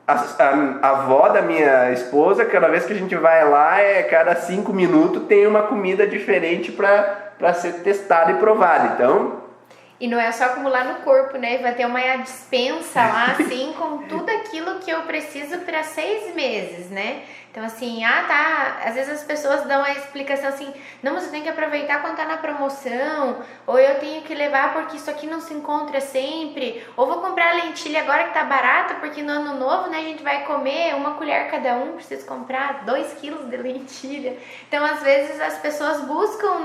Speaker 1: A avó da minha esposa, cada vez que a gente vai lá, cada 5 minutos tem uma comida diferente para ser testada e provada. Então,
Speaker 2: e não é só acumular no corpo, né? Vai ter uma dispensa lá, assim, com tudo aquilo que eu preciso para 6 meses, né? Então, assim, às vezes as pessoas dão a explicação assim, não, mas eu tenho que aproveitar quando tá na promoção, ou eu tenho que levar porque isso aqui não se encontra sempre, ou vou comprar lentilha agora que tá barato, porque no ano novo, né, a gente vai comer 1 colher cada um, preciso comprar 2 quilos de lentilha. Então, às vezes as pessoas buscam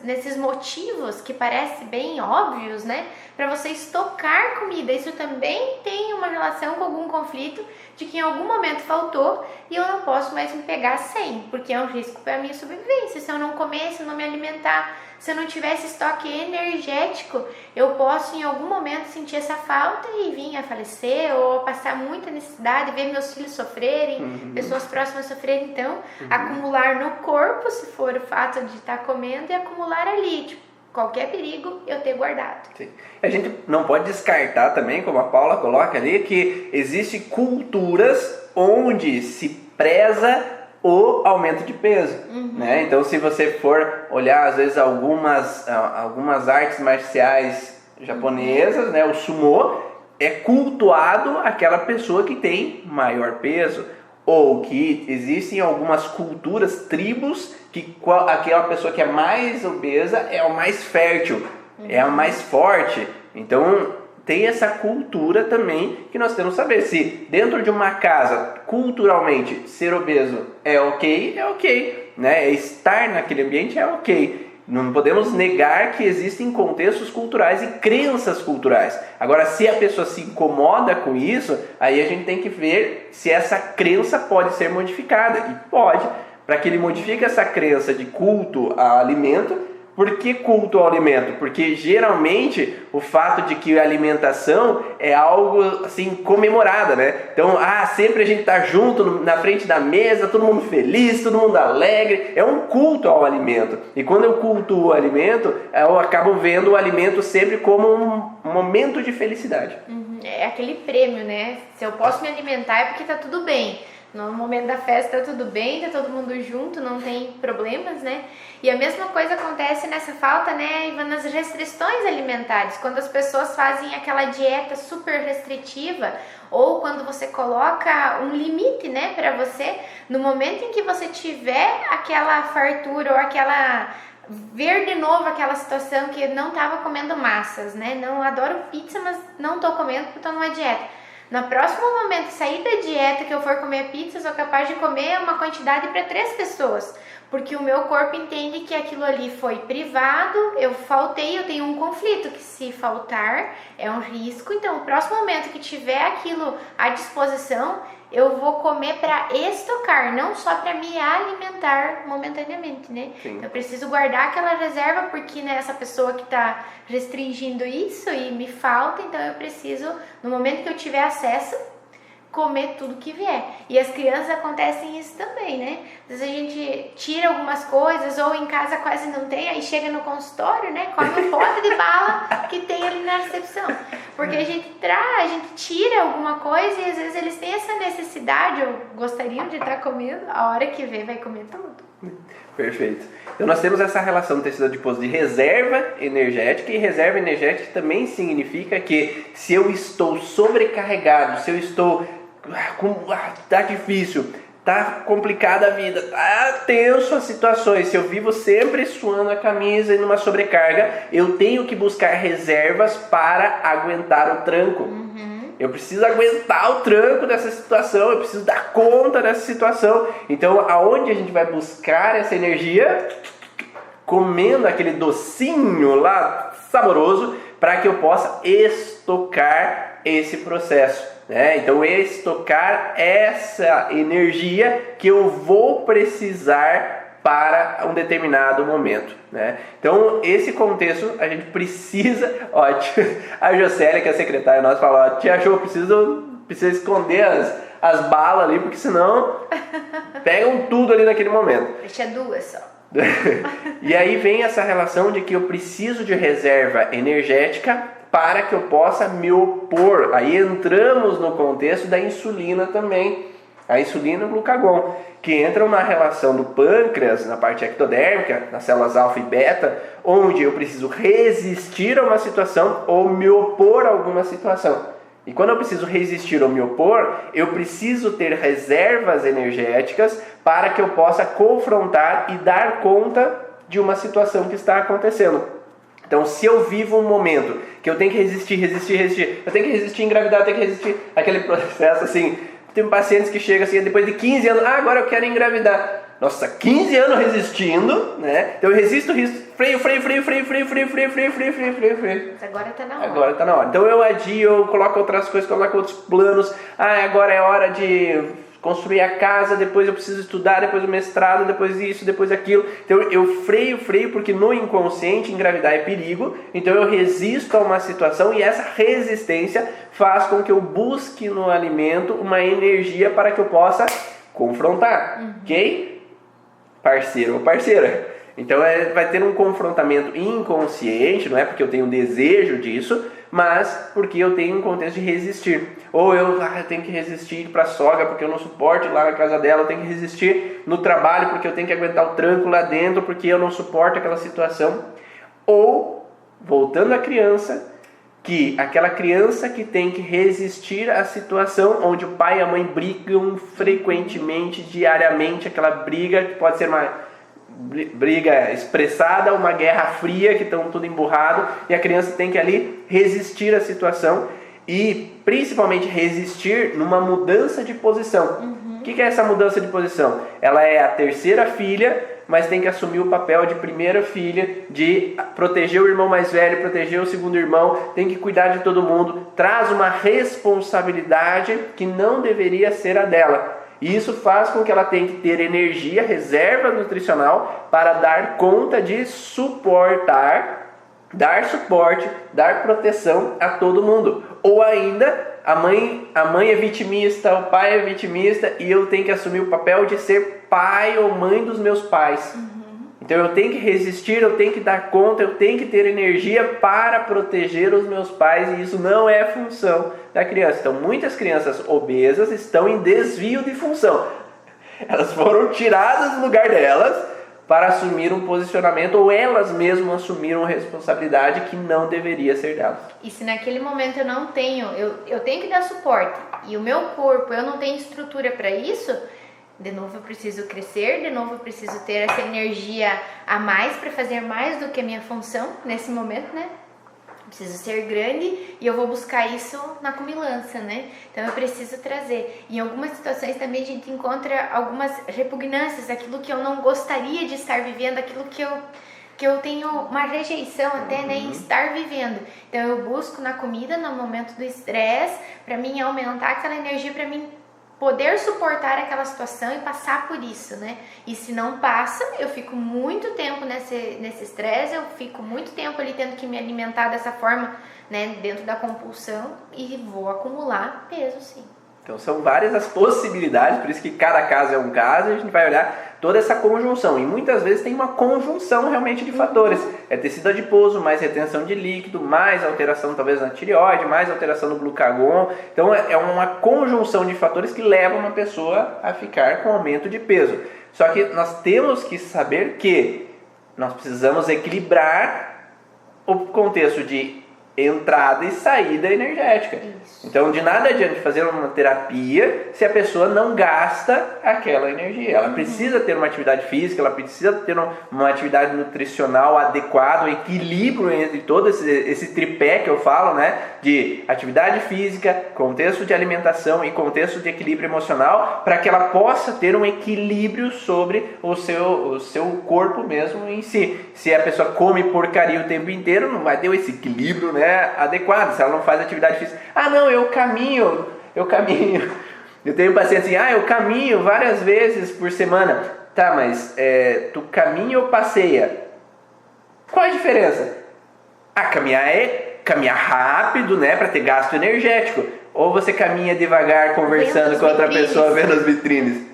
Speaker 2: nesses motivos que parecem bem óbvios, né, para você estocar comida. Isso também tem uma relação com algum conflito de que em algum momento faltou e eu não posso mais me pegar sem, porque é um risco para a minha sobrevivência. Se eu não comer, se eu não me alimentar, se eu não tivesse estoque energético, eu posso em algum momento sentir essa falta e vir a falecer ou passar muita necessidade, ver meus filhos sofrerem, pessoas próximas sofrerem. Então, acumular no corpo, se for o fato de estar comendo, e acumular ali, tipo, qualquer perigo eu ter guardado.
Speaker 1: Sim. A gente não pode descartar também, como a Paula coloca ali, que existem culturas onde se preza o aumento de peso, né? Então, se você for olhar, às vezes, algumas artes marciais japonesas, né? O sumô é cultuado aquela pessoa que tem maior peso, ou que existem algumas culturas, tribos, que aquela pessoa que é mais obesa é a mais fértil, é a mais forte. Então tem essa cultura também que nós temos que saber. Se dentro de uma casa, culturalmente, ser obeso é ok, né? Estar naquele ambiente é ok. Não podemos negar que existem contextos culturais e crenças culturais. Agora, se a pessoa se incomoda com isso, aí a gente tem que ver se essa crença pode ser modificada. E pode, para que ele modifique essa crença de culto ao alimento. Por que culto ao alimento? Porque geralmente o fato de que a alimentação é algo assim comemorada, né? Então, sempre a gente tá junto na frente da mesa, todo mundo feliz, todo mundo alegre. É um culto ao alimento. E quando eu cultuo o alimento, eu acabo vendo o alimento sempre como um momento de felicidade.
Speaker 2: É aquele prêmio, né? Se eu posso me alimentar é porque tá tudo bem. No momento da festa tá tudo bem, tá todo mundo junto, não tem problemas, né? E a mesma coisa acontece nessa falta, né, Ivan, nas restrições alimentares, quando as pessoas fazem aquela dieta super restritiva, ou quando você coloca um limite, né, para você, no momento em que você tiver aquela fartura ou aquela ver de novo aquela situação que eu não tava comendo massas, né? Não adoro pizza, mas não tô comendo porque tô numa dieta. No próximo momento, sair da dieta que eu for comer pizza, eu sou capaz de comer uma quantidade para 3 pessoas. Porque o meu corpo entende que aquilo ali foi privado, eu faltei, eu tenho um conflito, que se faltar é um risco. Então, o próximo momento que tiver aquilo à disposição, eu vou comer para estocar, não só para me alimentar momentaneamente, né?
Speaker 1: Sim.
Speaker 2: Eu preciso guardar aquela reserva porque, né, essa pessoa que está restringindo isso e me falta, então eu preciso, no momento que eu tiver acesso, comer tudo que vier. E as crianças acontecem isso também, né? Às vezes a gente tira algumas coisas ou em casa quase não tem, aí chega no consultório, né? Come um pote de bala que tem ali na recepção. Porque a gente tira alguma coisa e às vezes eles têm essa necessidade ou gostariam de estar comendo, a hora que vê vai comer tudo.
Speaker 1: Perfeito. Então nós temos essa relação do tecido adiposo de reserva energética, e reserva energética também significa que se eu estou sobrecarregado, se eu estou tá difícil, tá complicada a vida, tá tenso as situações, se eu vivo sempre suando a camisa e numa sobrecarga, eu tenho que buscar reservas para aguentar o tranco. Eu preciso aguentar o tranco dessa situação, eu preciso dar conta dessa situação. Então, aonde a gente vai buscar essa energia? Comendo aquele docinho lá, saboroso, para que eu possa estocar esse processo, né? Então, estocar essa energia que eu vou precisar para um determinado momento, né? Então, esse contexto a gente precisa, a Jocélia, que é a secretária nossa, fala, tia Jo, precisa esconder as balas ali, porque senão pegam tudo ali naquele momento.
Speaker 2: Deixa 2 só.
Speaker 1: E aí vem essa relação de que eu preciso de reserva energética para que eu possa me opor. Aí entramos no contexto da insulina também. A insulina e o glucagon, que entram na relação do pâncreas, na parte ectodérmica, nas células alfa e beta, onde eu preciso resistir a uma situação ou me opor a alguma situação. E quando eu preciso resistir ou me opor, eu preciso ter reservas energéticas para que eu possa confrontar e dar conta de uma situação que está acontecendo. Então, se eu vivo um momento que eu tenho que resistir, eu tenho que resistir engravidar, eu tenho que resistir aquele processo assim. Tem pacientes que chegam assim, depois de 15 anos, agora eu quero engravidar. Nossa, 15 anos resistindo, né? Então eu resisto, freio.
Speaker 2: Agora tá na hora.
Speaker 1: Agora tá na hora. Então eu adio, eu coloco outras coisas, coloco outros planos. Agora é hora de construir a casa, depois eu preciso estudar, depois o mestrado, depois isso, depois aquilo. Então eu freio, porque no inconsciente engravidar é perigo. Então eu resisto a uma situação e essa resistência faz com que eu busque no alimento uma energia para que eu possa confrontar, ok? Parceiro ou parceira. Então vai ter um confrontamento inconsciente, não é porque eu tenho desejo disso, mas porque eu tenho um contexto de resistir. Ou eu tenho que resistir para a sogra porque eu não suporto ir lá na casa dela, eu tenho que resistir no trabalho porque eu tenho que aguentar o tranco lá dentro porque eu não suporto aquela situação. Ou, voltando à criança, que aquela criança que tem que resistir à situação onde o pai e a mãe brigam frequentemente, diariamente, aquela briga que pode ser uma briga expressada, uma guerra fria, que estão tudo emburrado, e a criança tem que ali resistir à situação e principalmente resistir numa mudança de posição. O que é essa mudança de posição? Ela é a terceira filha, mas tem que assumir o papel de primeira filha, de proteger o irmão mais velho, proteger o segundo irmão, tem que cuidar de todo mundo, traz uma responsabilidade que não deveria ser a dela. E isso faz com que ela tenha que ter energia, reserva nutricional para dar conta de suportar, dar suporte, dar proteção a todo mundo. Ou ainda, a mãe é vitimista, o pai é vitimista e eu tenho que assumir o papel de ser pai ou mãe dos meus pais. Então eu tenho que resistir, eu tenho que dar conta, eu tenho que ter energia para proteger os meus pais, e isso não é função da criança. Então muitas crianças obesas estão em desvio de função. Elas foram tiradas do lugar delas para assumir um posicionamento, ou elas mesmas assumiram responsabilidade que não deveria ser delas.
Speaker 2: E se naquele momento eu não tenho, eu tenho que dar suporte, e o meu corpo, eu não tenho estrutura para isso, de novo eu preciso crescer, de novo eu preciso ter essa energia a mais para fazer mais do que a minha função nesse momento, né? Preciso ser grande, e eu vou buscar isso na comilança, né? Então eu preciso trazer. Em algumas situações também a gente encontra algumas repugnâncias, aquilo que eu não gostaria de estar vivendo, aquilo que eu tenho uma rejeição até, né, em estar vivendo. Então eu busco na comida, no momento do estresse, para mim aumentar aquela energia, para mim poder suportar aquela situação e passar por isso, né? E se não passa, eu fico muito tempo nesse estresse, eu fico muito tempo ali tendo que me alimentar dessa forma, né, dentro da compulsão, e vou acumular peso, sim.
Speaker 1: Então são várias as possibilidades, por isso que cada caso é um caso, e a gente vai olhar toda essa conjunção. E muitas vezes tem uma conjunção realmente de fatores. É tecido adiposo, mais retenção de líquido, mais alteração talvez na tireoide, mais alteração no glucagon. Então é uma conjunção de fatores que levam uma pessoa a ficar com aumento de peso. Só que nós temos que saber que nós precisamos equilibrar o contexto de entrada e saída energética.
Speaker 2: Isso.
Speaker 1: Então, de nada adianta fazer uma terapia se a pessoa não gasta aquela energia. Ela precisa ter uma atividade física, ela precisa ter uma atividade nutricional adequada, um equilíbrio entre todo esse tripé que eu falo, né? De atividade física, contexto de alimentação e contexto de equilíbrio emocional, para que ela possa ter um equilíbrio sobre o seu corpo mesmo em si. Se a pessoa come porcaria o tempo inteiro, não vai ter esse equilíbrio, né, adequado. Se ela não faz atividade física, não, eu caminho. Eu tenho paciente assim, eu caminho várias vezes por semana. Tá, mas tu caminha ou passeia? Qual a diferença? Caminhar é caminhar rápido, né, para ter gasto energético. Ou você caminha devagar conversando com outra pessoa vendo as vitrines?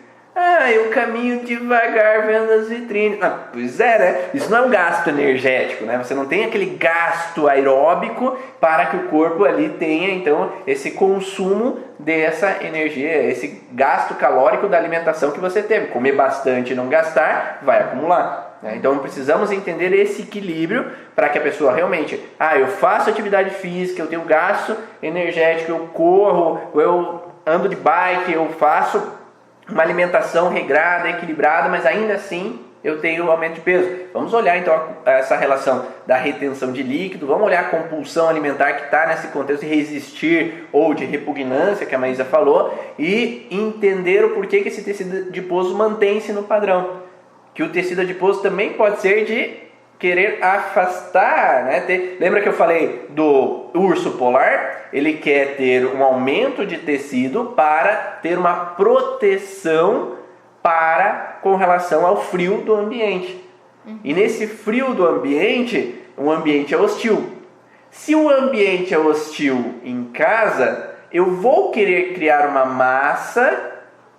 Speaker 1: Eu caminho devagar vendo as vitrines. Pois é, né? Isso não é um gasto energético, né? Você não tem aquele gasto aeróbico para que o corpo ali tenha, então, esse consumo dessa energia, esse gasto calórico da alimentação que você teve. Comer bastante e não gastar, vai acumular, né? Então, precisamos entender esse equilíbrio para que a pessoa realmente, eu faço atividade física, eu tenho gasto energético, eu corro, eu ando de bike, eu faço uma alimentação regrada, equilibrada, mas ainda assim eu tenho um aumento de peso. Vamos olhar então essa relação da retenção de líquido, vamos olhar a compulsão alimentar que está nesse contexto de resistir ou de repugnância, que a Maísa falou, e entender o porquê que esse tecido adiposo mantém-se no padrão. Que o tecido adiposo também pode ser de querer afastar, né? Lembra que eu falei do urso polar? Ele quer ter um aumento de tecido para ter uma proteção com relação ao frio do ambiente. E nesse frio do ambiente, o ambiente é hostil. Se o ambiente é hostil em casa, eu vou querer criar uma massa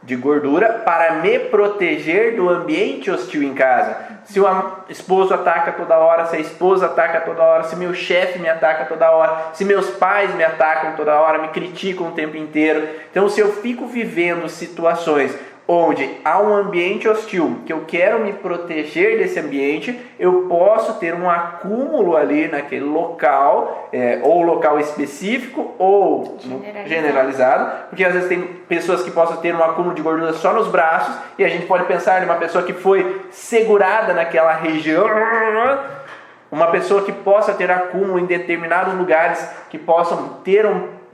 Speaker 1: de gordura para me proteger do ambiente hostil em casa. Se o esposo ataca toda hora, se a esposa ataca toda hora, se meu chefe me ataca toda hora, se meus pais me atacam toda hora, me criticam o tempo inteiro. Então, se eu fico vivendo situações onde há um ambiente hostil, que eu quero me proteger desse ambiente, eu posso ter um acúmulo ali naquele local, ou local específico, ou generalizado, porque às vezes tem pessoas que possam ter um acúmulo de gordura só nos braços, e a gente pode pensar em uma pessoa que foi segurada naquela região, uma pessoa que possa ter acúmulo em determinados lugares, que possam ter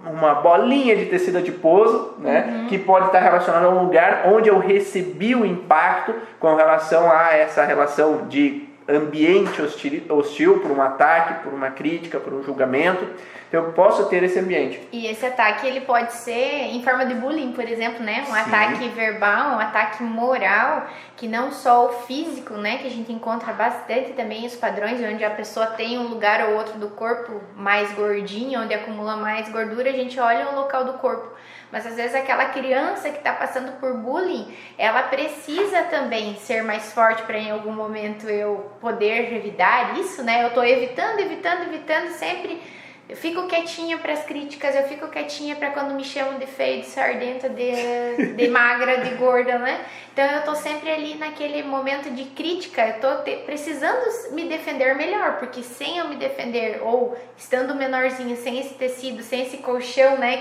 Speaker 1: uma bolinha de tecido adiposo, né, que pode estar relacionado a um lugar onde eu recebi o impacto com relação a essa relação de ambiente hostil por um ataque, por uma crítica, por um julgamento. Então eu posso ter esse ambiente.
Speaker 2: E esse ataque ele pode ser em forma de bullying, por exemplo, né? Um ataque verbal, um ataque moral, que não só o físico, né? Que a gente encontra bastante também os padrões, onde a pessoa tem um lugar ou outro do corpo mais gordinho, onde acumula mais gordura, a gente olha o local do corpo. Mas às vezes aquela criança que está passando por bullying, ela precisa também ser mais forte para em algum momento eu poder revidar isso, né? Eu estou evitando sempre. Eu fico quietinha para as críticas, eu fico quietinha para quando me chamam de feia, de sardenta, de magra, de gorda, né? Então eu tô sempre ali naquele momento de crítica, eu tô precisando me defender melhor, porque sem eu me defender, ou estando menorzinha, sem esse tecido, sem esse colchão, né,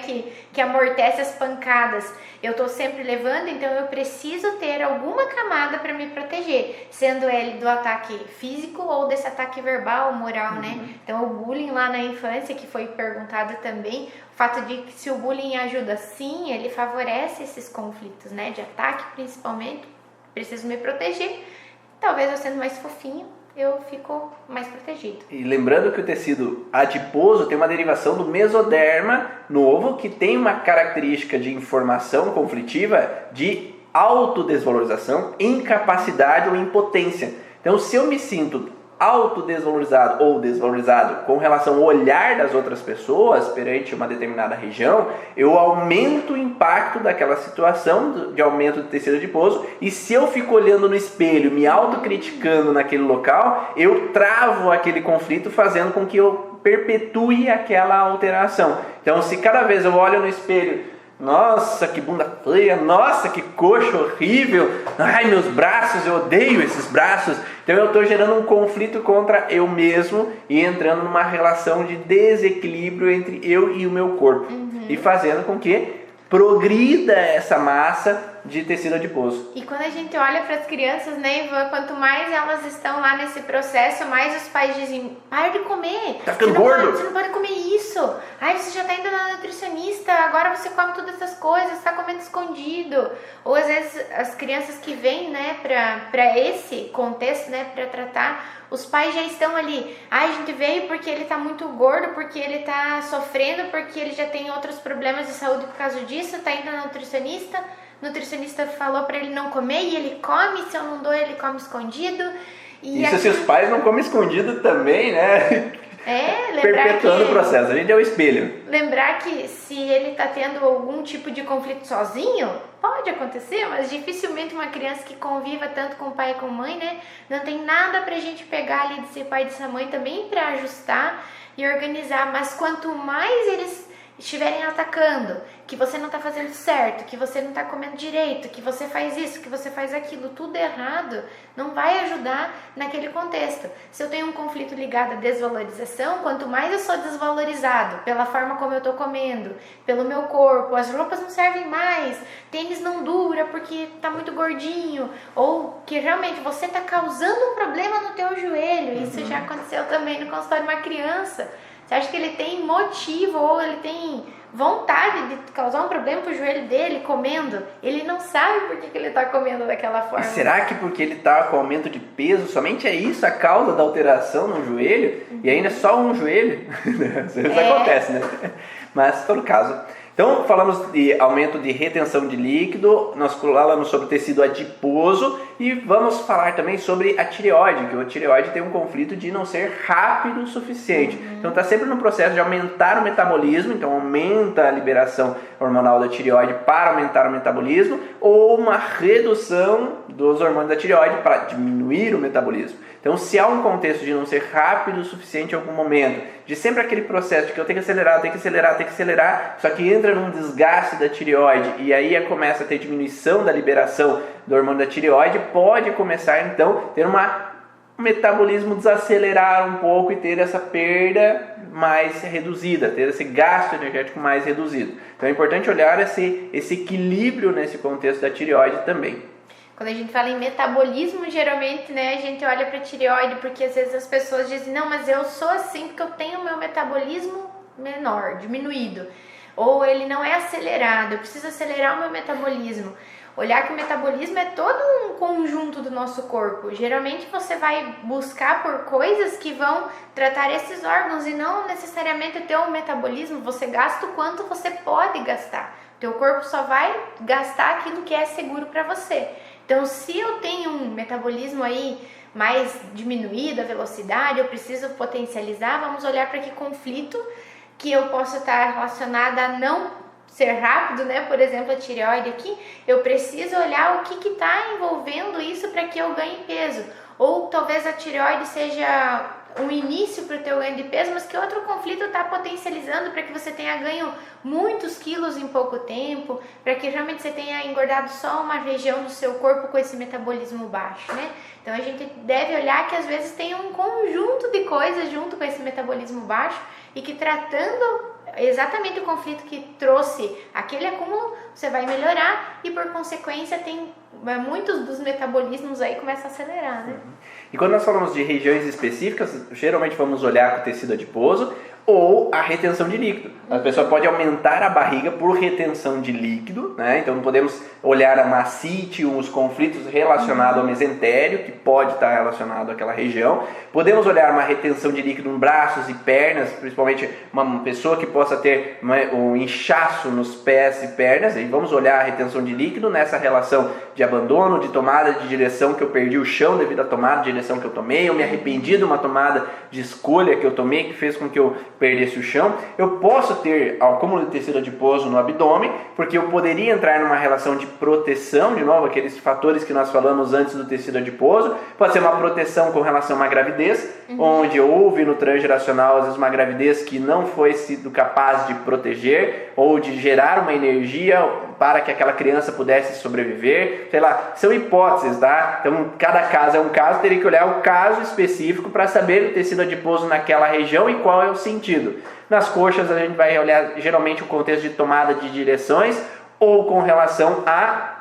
Speaker 2: que amortece as pancadas, eu tô sempre levando, então eu preciso ter alguma camada para me proteger, sendo ele do ataque físico ou desse ataque verbal, moral, né? Então o bullying lá na infância, que foi perguntado também, o fato de que se o bullying ajuda, sim, ele favorece esses conflitos, né, de ataque principalmente, preciso me proteger, talvez eu sendo mais fofinho, eu fico mais protegido.
Speaker 1: E lembrando que o tecido adiposo tem uma derivação do mesoderma novo, que tem uma característica de informação conflitiva de autodesvalorização, incapacidade ou impotência. Então, se eu me sinto autodesvalorizado ou desvalorizado com relação ao olhar das outras pessoas perante uma determinada região, eu aumento o impacto daquela situação de aumento do tecido adiposo, e se eu fico olhando no espelho, me autocriticando naquele local, eu travo aquele conflito, fazendo com que eu perpetue aquela alteração. Então, se cada vez eu olho no espelho, nossa, que bunda feia, nossa, que coxa horrível, ai, meus braços, eu odeio esses braços. Então eu estou gerando um conflito contra eu mesmo e entrando numa relação de desequilíbrio entre eu e o meu corpo. E fazendo com que progrida essa massa de tecido adiposo.
Speaker 2: E quando a gente olha para as crianças, né, Ivan, quanto mais elas estão lá nesse processo, mais os pais dizem, para de comer,
Speaker 1: tá ficando gordo,
Speaker 2: você não pode comer isso, ai, você já está indo na nutricionista, agora você come todas essas coisas, está comendo escondido. Ou às vezes as crianças que vêm, né, para esse contexto, né, para tratar, os pais já estão ali, ai, a gente veio porque ele está muito gordo, porque ele está sofrendo, porque ele já tem outros problemas de saúde por causa disso, está indo na nutricionista, o nutricionista falou para ele não comer e ele come, se eu não dou ele come escondido. E
Speaker 1: isso, se os pais não comem escondido também, né? Perpetuando o processo, a gente é o espelho.
Speaker 2: Lembrar que se ele está tendo algum tipo de conflito sozinho, pode acontecer, mas dificilmente uma criança que conviva tanto com o pai e com a mãe, né, não tem nada pra gente pegar ali de ser pai e de ser mãe também para ajustar e organizar. Mas quanto mais eles estiverem atacando, que você não está fazendo certo, que você não está comendo direito, que você faz isso, que você faz aquilo, tudo errado, não vai ajudar naquele contexto. Se eu tenho um conflito ligado à desvalorização, quanto mais eu sou desvalorizado pela forma como eu estou comendo, pelo meu corpo, as roupas não servem mais, tênis não dura porque está muito gordinho, ou que realmente você está causando um problema no teu joelho. Isso já aconteceu também no consultório de uma criança. Você acha que ele tem motivo ou ele tem vontade de causar um problema pro joelho dele comendo? Ele não sabe por que ele está comendo daquela forma.
Speaker 1: E será que porque ele está com aumento de peso, somente é isso a causa da alteração no joelho? E ainda só um joelho? Às vezes acontece, né? Mas, em todo caso... Então, falamos de aumento de retenção de líquido, nós falamos sobre tecido adiposo e vamos falar também sobre a tireoide, que a tireoide tem um conflito de não ser rápido o suficiente. Então, está sempre no processo de aumentar o metabolismo, então aumenta a liberação hormonal da tireoide para aumentar o metabolismo, ou uma redução dos hormônios da tireoide para diminuir o metabolismo. Então, se há um contexto de não ser rápido o suficiente em algum momento, de sempre aquele processo de que eu tenho que acelerar, só que entra num desgaste da tireoide e aí começa a ter diminuição da liberação do hormônio da tireoide, pode começar então a ter um metabolismo desacelerar um pouco e ter essa perda mais reduzida, ter esse gasto energético mais reduzido. Então é importante olhar esse equilíbrio nesse contexto da tireoide também.
Speaker 2: Quando a gente fala em metabolismo, geralmente, né, a gente olha para a tireoide porque às vezes as pessoas dizem, não, mas eu sou assim porque eu tenho o meu metabolismo menor, diminuído. Ou ele não é acelerado, eu preciso acelerar o meu metabolismo. Olhar que o metabolismo é todo um conjunto do nosso corpo. Geralmente você vai buscar por coisas que vão tratar esses órgãos e não necessariamente o teu metabolismo. Você gasta o quanto você pode gastar. Teu corpo só vai gastar aquilo que é seguro para você. Então, se eu tenho um metabolismo aí mais diminuído, a velocidade, eu preciso potencializar, vamos olhar para que conflito que eu posso estar relacionada a não ser rápido, né? Por exemplo, a tireoide aqui, eu preciso olhar o que está envolvendo isso para que eu ganhe peso. Ou talvez a tireoide seja um início para o teu ganho de peso, mas que outro conflito está potencializando para que você tenha ganho muitos quilos em pouco tempo, para que realmente você tenha engordado só uma região do seu corpo com esse metabolismo baixo, né? Então a gente deve olhar que às vezes tem um conjunto de coisas junto com esse metabolismo baixo e que tratando exatamente o conflito que trouxe aquele acúmulo, você vai melhorar e por consequência tem muitos dos metabolismos aí começam a acelerar, né?
Speaker 1: E quando nós falamos de regiões específicas, geralmente vamos olhar com o tecido adiposo ou a retenção de líquido. A pessoa pode aumentar a barriga por retenção de líquido, né? Então não podemos olhar a macite, os conflitos relacionados ao mesentério, que pode estar relacionado àquela região. Podemos olhar uma retenção de líquido em braços e pernas, principalmente uma pessoa que possa ter um inchaço nos pés e pernas. E vamos olhar a retenção de líquido nessa relação de abandono, de tomada de direção, que eu perdi o chão devido à tomada de direção que eu tomei, eu me arrependi de uma tomada de escolha que eu tomei que fez com que eu perdesse o chão. Eu posso ter acúmulo de tecido adiposo no abdômen, porque eu poderia entrar numa relação de proteção, de novo, aqueles fatores que nós falamos antes do tecido adiposo. Pode ser uma proteção com relação a uma gravidez, onde houve no transgeracional, às vezes, uma gravidez que não foi sido capaz de proteger ou de gerar uma energia para que aquela criança pudesse sobreviver. Sei lá, são hipóteses, tá? Então, cada caso é um caso, teria que olhar o caso específico para saber o tecido adiposo naquela região e qual é o sentido. Nas coxas, a gente vai olhar geralmente o contexto de tomada de direções ou com relação a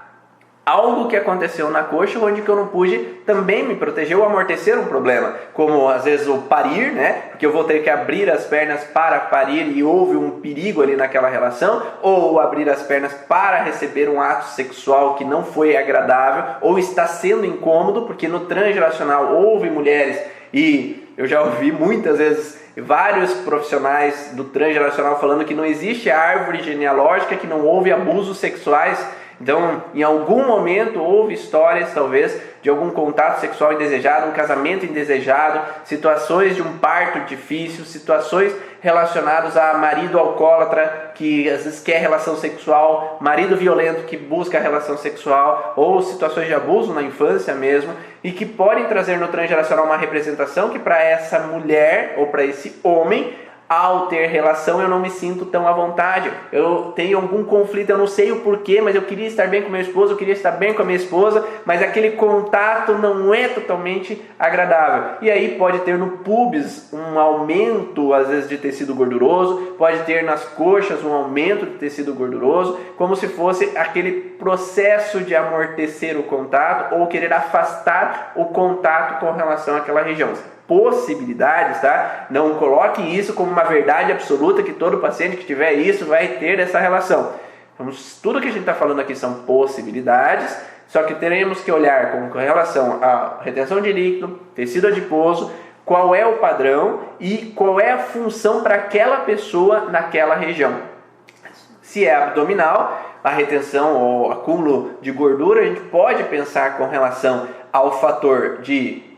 Speaker 1: algo que aconteceu na coxa, onde que eu não pude também me proteger ou amortecer um problema, como às vezes o parir, né? Porque eu vou ter que abrir as pernas para parir e houve um perigo ali naquela relação, ou abrir as pernas para receber um ato sexual que não foi agradável, ou está sendo incômodo, porque no transgeracional houve mulheres, e eu já ouvi muitas vezes vários profissionais do transgeracional falando que não existe árvore genealógica, que não houve abusos sexuais. Então, em algum momento houve histórias, talvez, de algum contato sexual indesejado, um casamento indesejado, situações de um parto difícil, situações relacionadas a marido alcoólatra que às vezes quer relação sexual, marido violento que busca relação sexual, ou situações de abuso na infância mesmo, e que podem trazer no transgeracional uma representação que para essa mulher ou para esse homem, ao ter relação eu não me sinto tão à vontade, eu tenho algum conflito, eu não sei o porquê, mas eu queria estar bem com meu esposo, eu queria estar bem com a minha esposa, mas aquele contato não é totalmente agradável. E aí pode ter no pubis um aumento, às vezes, de tecido gorduroso, pode ter nas coxas um aumento de tecido gorduroso, como se fosse aquele processo de amortecer o contato ou querer afastar o contato com relação àquela região. Possibilidades, tá? Não coloque isso como uma verdade absoluta que todo paciente que tiver isso vai ter essa relação. Então, tudo que a gente está falando aqui são possibilidades, só que teremos que olhar com relação à retenção de líquido, tecido adiposo, qual é o padrão e qual é a função para aquela pessoa naquela região. Se é abdominal, a retenção ou acúmulo de gordura, a gente pode pensar com relação ao fator de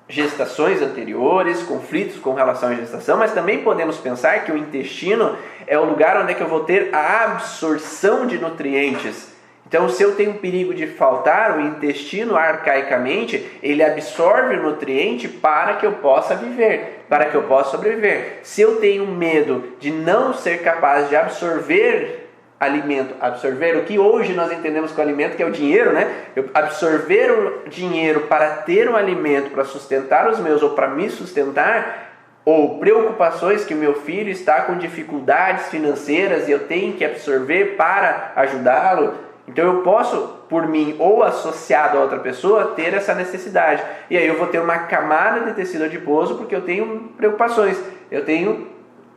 Speaker 1: gestações anteriores, conflitos com relação à gestação, mas também podemos pensar que o intestino é o lugar onde é que eu vou ter a absorção de nutrientes. Então, se eu tenho perigo de faltar, o intestino, arcaicamente, ele absorve o nutriente para que eu possa viver, para que eu possa sobreviver. Se eu tenho medo de não ser capaz de absorver alimento, absorver o que hoje nós entendemos com alimento, que é o dinheiro, né? Eu absorver o dinheiro para ter um alimento, para sustentar os meus ou para me sustentar, ou preocupações que o meu filho está com dificuldades financeiras e eu tenho que absorver para ajudá-lo, então eu posso, por mim ou associado a outra pessoa, ter essa necessidade. E aí eu vou ter uma camada de tecido adiposo porque eu tenho preocupações, eu tenho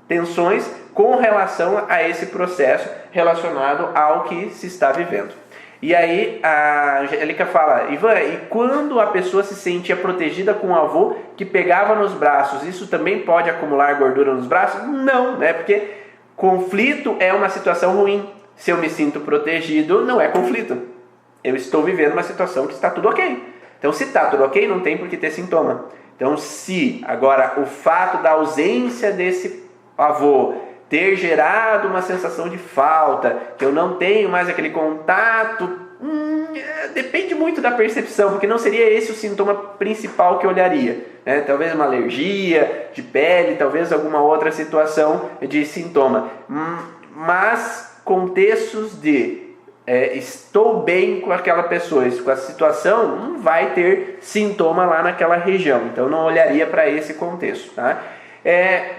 Speaker 1: tensões com relação a esse processo relacionado ao que se está vivendo. E aí a Angélica fala, Ivan, e quando a pessoa se sentia protegida com o avô que pegava nos braços, isso também pode acumular gordura nos braços? Não, né? Porque conflito é uma situação ruim. Se eu me sinto protegido, não é conflito. Eu estou vivendo uma situação que está tudo ok. Então, se está tudo ok, não tem por que ter sintoma. Então, se agora o fato da ausência desse avô ter gerado uma sensação de falta, que eu não tenho mais aquele contato, depende muito da percepção, porque não seria esse o sintoma principal que eu olharia, né? Talvez uma alergia de pele, talvez alguma outra situação de sintoma, mas contextos de estou bem com aquela pessoa, com a situação, não vai ter sintoma lá naquela região, então não olharia para esse contexto, tá?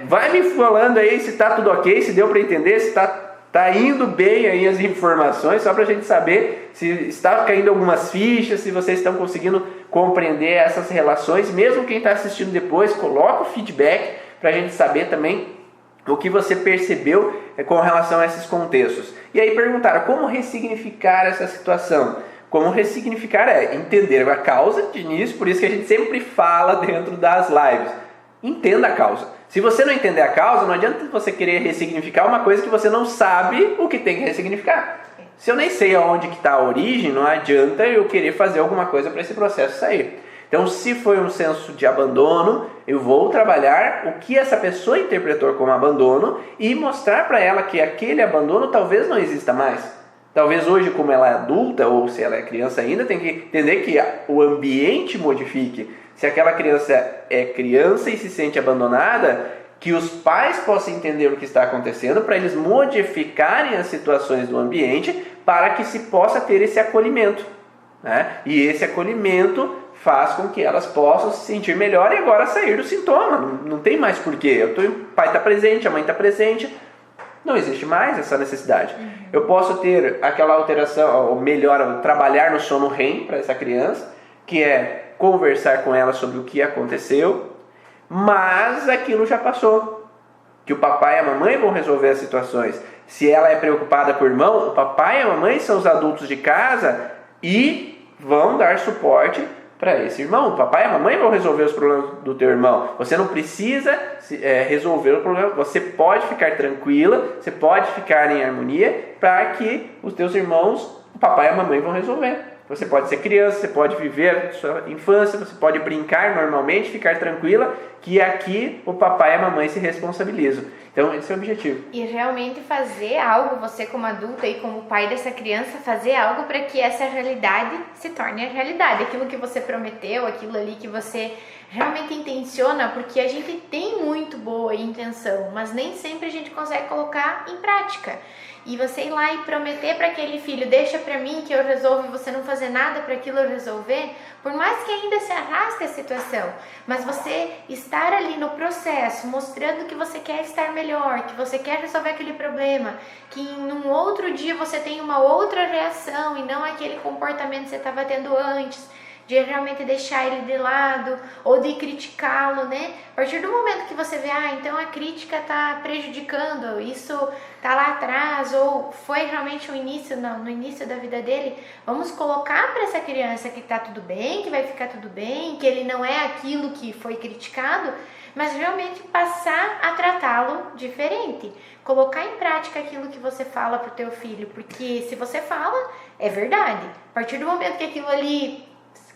Speaker 1: Vai me falando aí se está tudo ok, se deu para entender, se está indo bem aí as informações, só para a gente saber se está caindo algumas fichas, se vocês estão conseguindo compreender essas relações. Mesmo quem está assistindo depois, coloca o feedback para a gente saber também o que você percebeu com relação a esses contextos. E aí perguntaram, como ressignificar essa situação? Como ressignificar entender a causa de início, por isso que a gente sempre fala dentro das lives. Entenda a causa. Se você não entender a causa, não adianta você querer ressignificar uma coisa que você não sabe o que tem que ressignificar. Se eu nem sei aonde que está a origem, não adianta eu querer fazer alguma coisa para esse processo sair. Então, se foi um senso de abandono, eu vou trabalhar o que essa pessoa interpretou como abandono e mostrar para ela que aquele abandono talvez não exista mais. Talvez hoje, como ela é adulta ou se ela é criança ainda, tem que entender que o ambiente modifique. Se aquela criança é criança e se sente abandonada, que os pais possam entender o que está acontecendo para eles modificarem as situações do ambiente para que se possa ter esse acolhimento, né? E esse acolhimento faz com que elas possam se sentir melhor e agora sair do sintoma. Não tem mais porquê. O pai está presente, a mãe está presente. Não existe mais essa necessidade. Eu posso ter aquela alteração, ou melhor, trabalhar no sono REM para essa criança, que é conversar com ela sobre o que aconteceu, mas aquilo já passou. Que o papai e a mamãe vão resolver as situações. Se ela é preocupada com o irmão, o papai e a mamãe são os adultos de casa e vão dar suporte para esse irmão. O papai e a mamãe vão resolver os problemas do teu irmão. Você não precisa resolver o problema. Você pode ficar tranquila, você pode ficar em harmonia para que os teus irmãos, o papai e a mamãe vão resolver. Você pode ser criança, você pode viver a sua infância, você pode brincar normalmente, ficar tranquila, que aqui o papai e a mamãe se responsabilizam. Então, esse é o objetivo.
Speaker 2: E realmente fazer algo, você como adulta e como pai dessa criança, fazer algo para que essa realidade se torne a realidade. Aquilo que você prometeu, aquilo ali que você realmente intenciona, porque a gente tem muito boa intenção, mas nem sempre a gente consegue colocar em prática. E você ir lá e prometer para aquele filho, deixa para mim que eu resolvo, e você não fazer nada para aquilo resolver, por mais que ainda se arraste a situação, mas você estar ali no processo, mostrando que você quer estar melhor, que você quer resolver aquele problema, que em um outro dia você tem uma outra reação e não aquele comportamento que você estava tendo antes, de realmente deixar ele de lado ou de criticá-lo, né? A partir do momento que você vê, então a crítica está prejudicando, isso está lá atrás ou foi realmente no início da vida dele, vamos colocar para essa criança que está tudo bem, que vai ficar tudo bem, que ele não é aquilo que foi criticado, mas realmente passar a tratá-lo diferente. Colocar em prática aquilo que você fala para o teu filho, porque se você fala, é verdade. A partir do momento que aquilo ali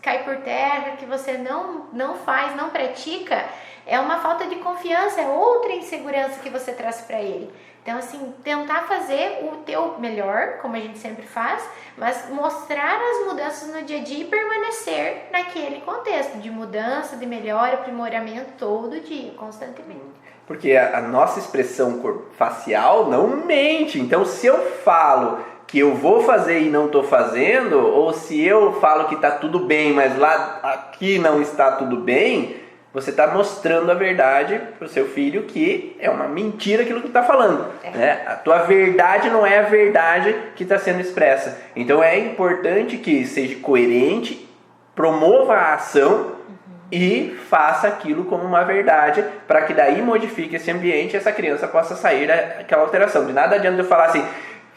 Speaker 2: cai por terra, que você não faz, não pratica, é uma falta de confiança, é outra insegurança que você traz para ele. Então, assim, tentar fazer o teu melhor, como a gente sempre faz, mas mostrar as mudanças no dia a dia e permanecer naquele contexto de mudança, de melhora, aprimoramento todo dia, constantemente.
Speaker 1: Porque a nossa expressão facial não mente. Então, se eu falo que eu vou fazer e não estou fazendo, ou se eu falo que está tudo bem, mas lá aqui não está tudo bem, você está mostrando a verdade para o seu filho que é uma mentira aquilo que está falando. Né? A tua verdade não é a verdade que está sendo expressa. Então é importante que seja coerente, promova a ação e faça aquilo como uma verdade para que daí modifique esse ambiente e essa criança possa sair daquela alteração. De nada adianta eu falar assim,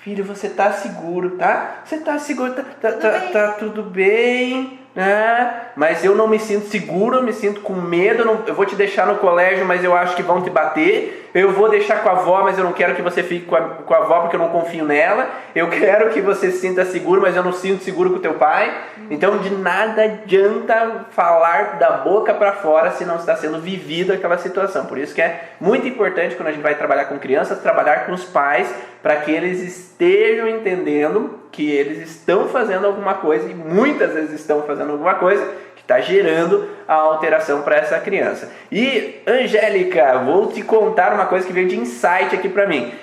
Speaker 1: filho, você tá seguro, tá? Você tá seguro, tá tudo bem, né? Mas eu não me sinto seguro, eu me sinto com medo, eu vou te deixar no colégio, mas eu acho que vão te bater. Eu vou deixar com a avó, mas eu não quero que você fique com a avó porque eu não confio nela. Eu quero que você se sinta seguro, mas eu não sinto seguro com o teu pai. Então de nada adianta falar da boca para fora se não está sendo vivida aquela situação. Por isso que é muito importante quando a gente vai trabalhar com crianças, trabalhar com os pais para que eles estejam entendendo que eles estão fazendo alguma coisa e muitas vezes estão fazendo alguma coisa que está gerando a alteração para essa criança. E, Angélica, vou te contar uma coisa que veio de insight aqui para mim.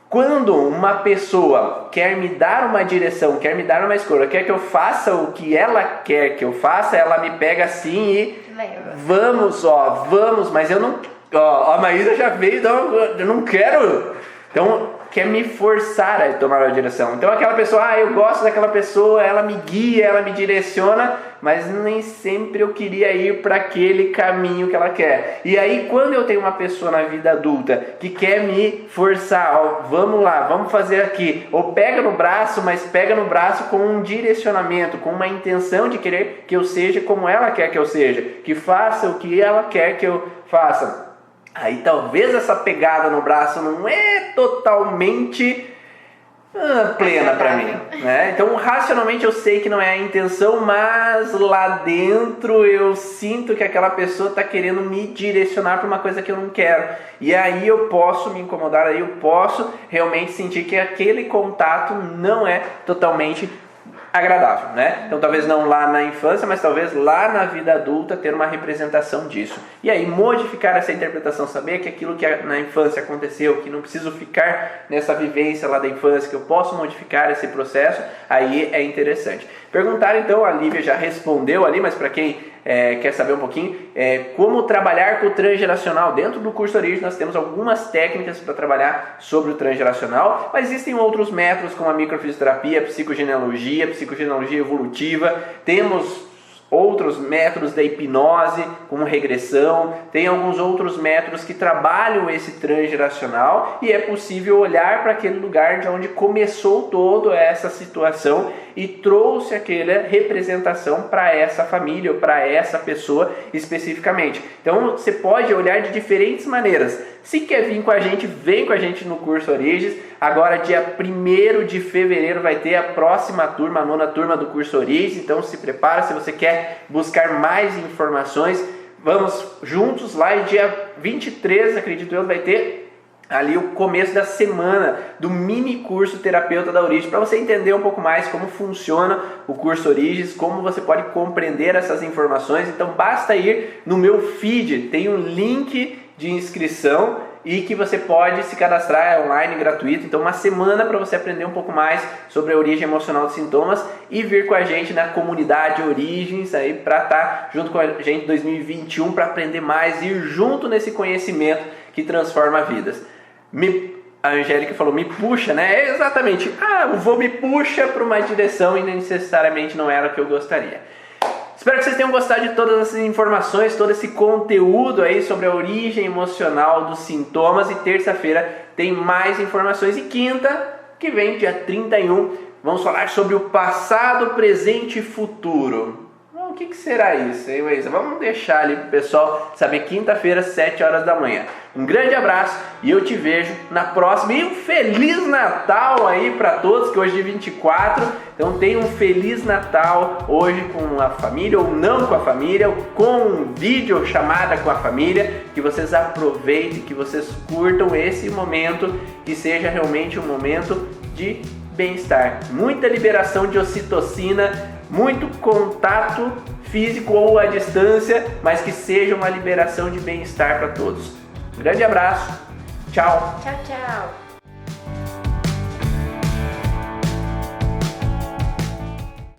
Speaker 1: Quando uma pessoa quer me dar uma direção, quer me dar uma escolha, quer que eu faça o que ela quer que eu faça, ela me pega assim e vamos, mas eu não... a Maísa já veio, então eu não quero... Então, quer me forçar a tomar uma direção. Então, aquela pessoa, eu gosto daquela pessoa, ela me guia, ela me direciona, mas nem sempre eu queria ir para aquele caminho que ela quer. E aí, quando eu tenho uma pessoa na vida adulta que quer me forçar, vamos lá, vamos fazer aqui, ou pega no braço, mas pega no braço com um direcionamento, com uma intenção de querer que eu seja como ela quer que eu seja, que faça o que ela quer que eu faça. Aí talvez essa pegada no braço não é totalmente plena para mim, né? Então racionalmente eu sei que não é a intenção, mas lá dentro eu sinto que aquela pessoa está querendo me direcionar para uma coisa que eu não quero. E aí eu posso me incomodar, aí eu posso realmente sentir que aquele contato não é totalmente agradável, né? Então talvez não lá na infância, mas talvez lá na vida adulta ter uma representação disso. E aí modificar essa interpretação, saber que aquilo que na infância aconteceu, que não preciso ficar nessa vivência lá da infância, que eu posso modificar esse processo, aí é interessante. Perguntaram então, a Lívia já respondeu ali, mas para quem quer saber um pouquinho, como trabalhar com o transgeracional. Dentro do curso Origem nós temos algumas técnicas para trabalhar sobre o transgeracional, mas existem outros métodos como a microfisioterapia, psicogenealogia evolutiva, temos outros métodos da hipnose, como regressão, tem alguns outros métodos que trabalham esse transgeracional e é possível olhar para aquele lugar de onde começou toda essa situação e trouxe aquela representação para essa família ou para essa pessoa especificamente. Então você pode olhar de diferentes maneiras. Se quer vir com a gente, vem com a gente no curso Origens. Agora dia 1º de fevereiro vai ter a próxima turma, a 9ª turma do curso Origens. Então se prepara, se você quer buscar mais informações, vamos juntos lá e dia 23, acredito eu, vai ter ali o começo da semana do mini curso Terapeuta da Origem, para você entender um pouco mais como funciona o curso Origens, como você pode compreender essas informações. Então basta ir no meu feed, tem um link de inscrição e que você pode se cadastrar, online, gratuito. Então uma semana para você aprender um pouco mais sobre a origem emocional dos sintomas e vir com a gente na comunidade Origens aí para estar junto com a gente em 2021 para aprender mais e ir junto nesse conhecimento que transforma vidas. A Angélica falou, me puxa, né? Exatamente. O vô me puxa para uma direção e necessariamente não era o que eu gostaria. Espero que vocês tenham gostado de todas essas informações, todo esse conteúdo aí sobre a origem emocional dos sintomas. E terça-feira tem mais informações. E quinta, que vem, dia 31, vamos falar sobre o passado, presente e futuro. O que será isso, hein, Weisa? Vamos deixar ali pro pessoal saber, quinta-feira, 7 horas da manhã. Um grande abraço e eu te vejo na próxima. E um Feliz Natal aí para todos, que hoje é 24. Então tem um Feliz Natal hoje com a família ou não com a família, ou com um vídeo chamada com a família. Que vocês aproveitem, que vocês curtam esse momento, que seja realmente um momento de bem-estar. Muita liberação de ocitocina, muito contato físico ou à distância, mas que seja uma liberação de bem-estar para todos. Um grande abraço, tchau!
Speaker 2: Tchau, tchau!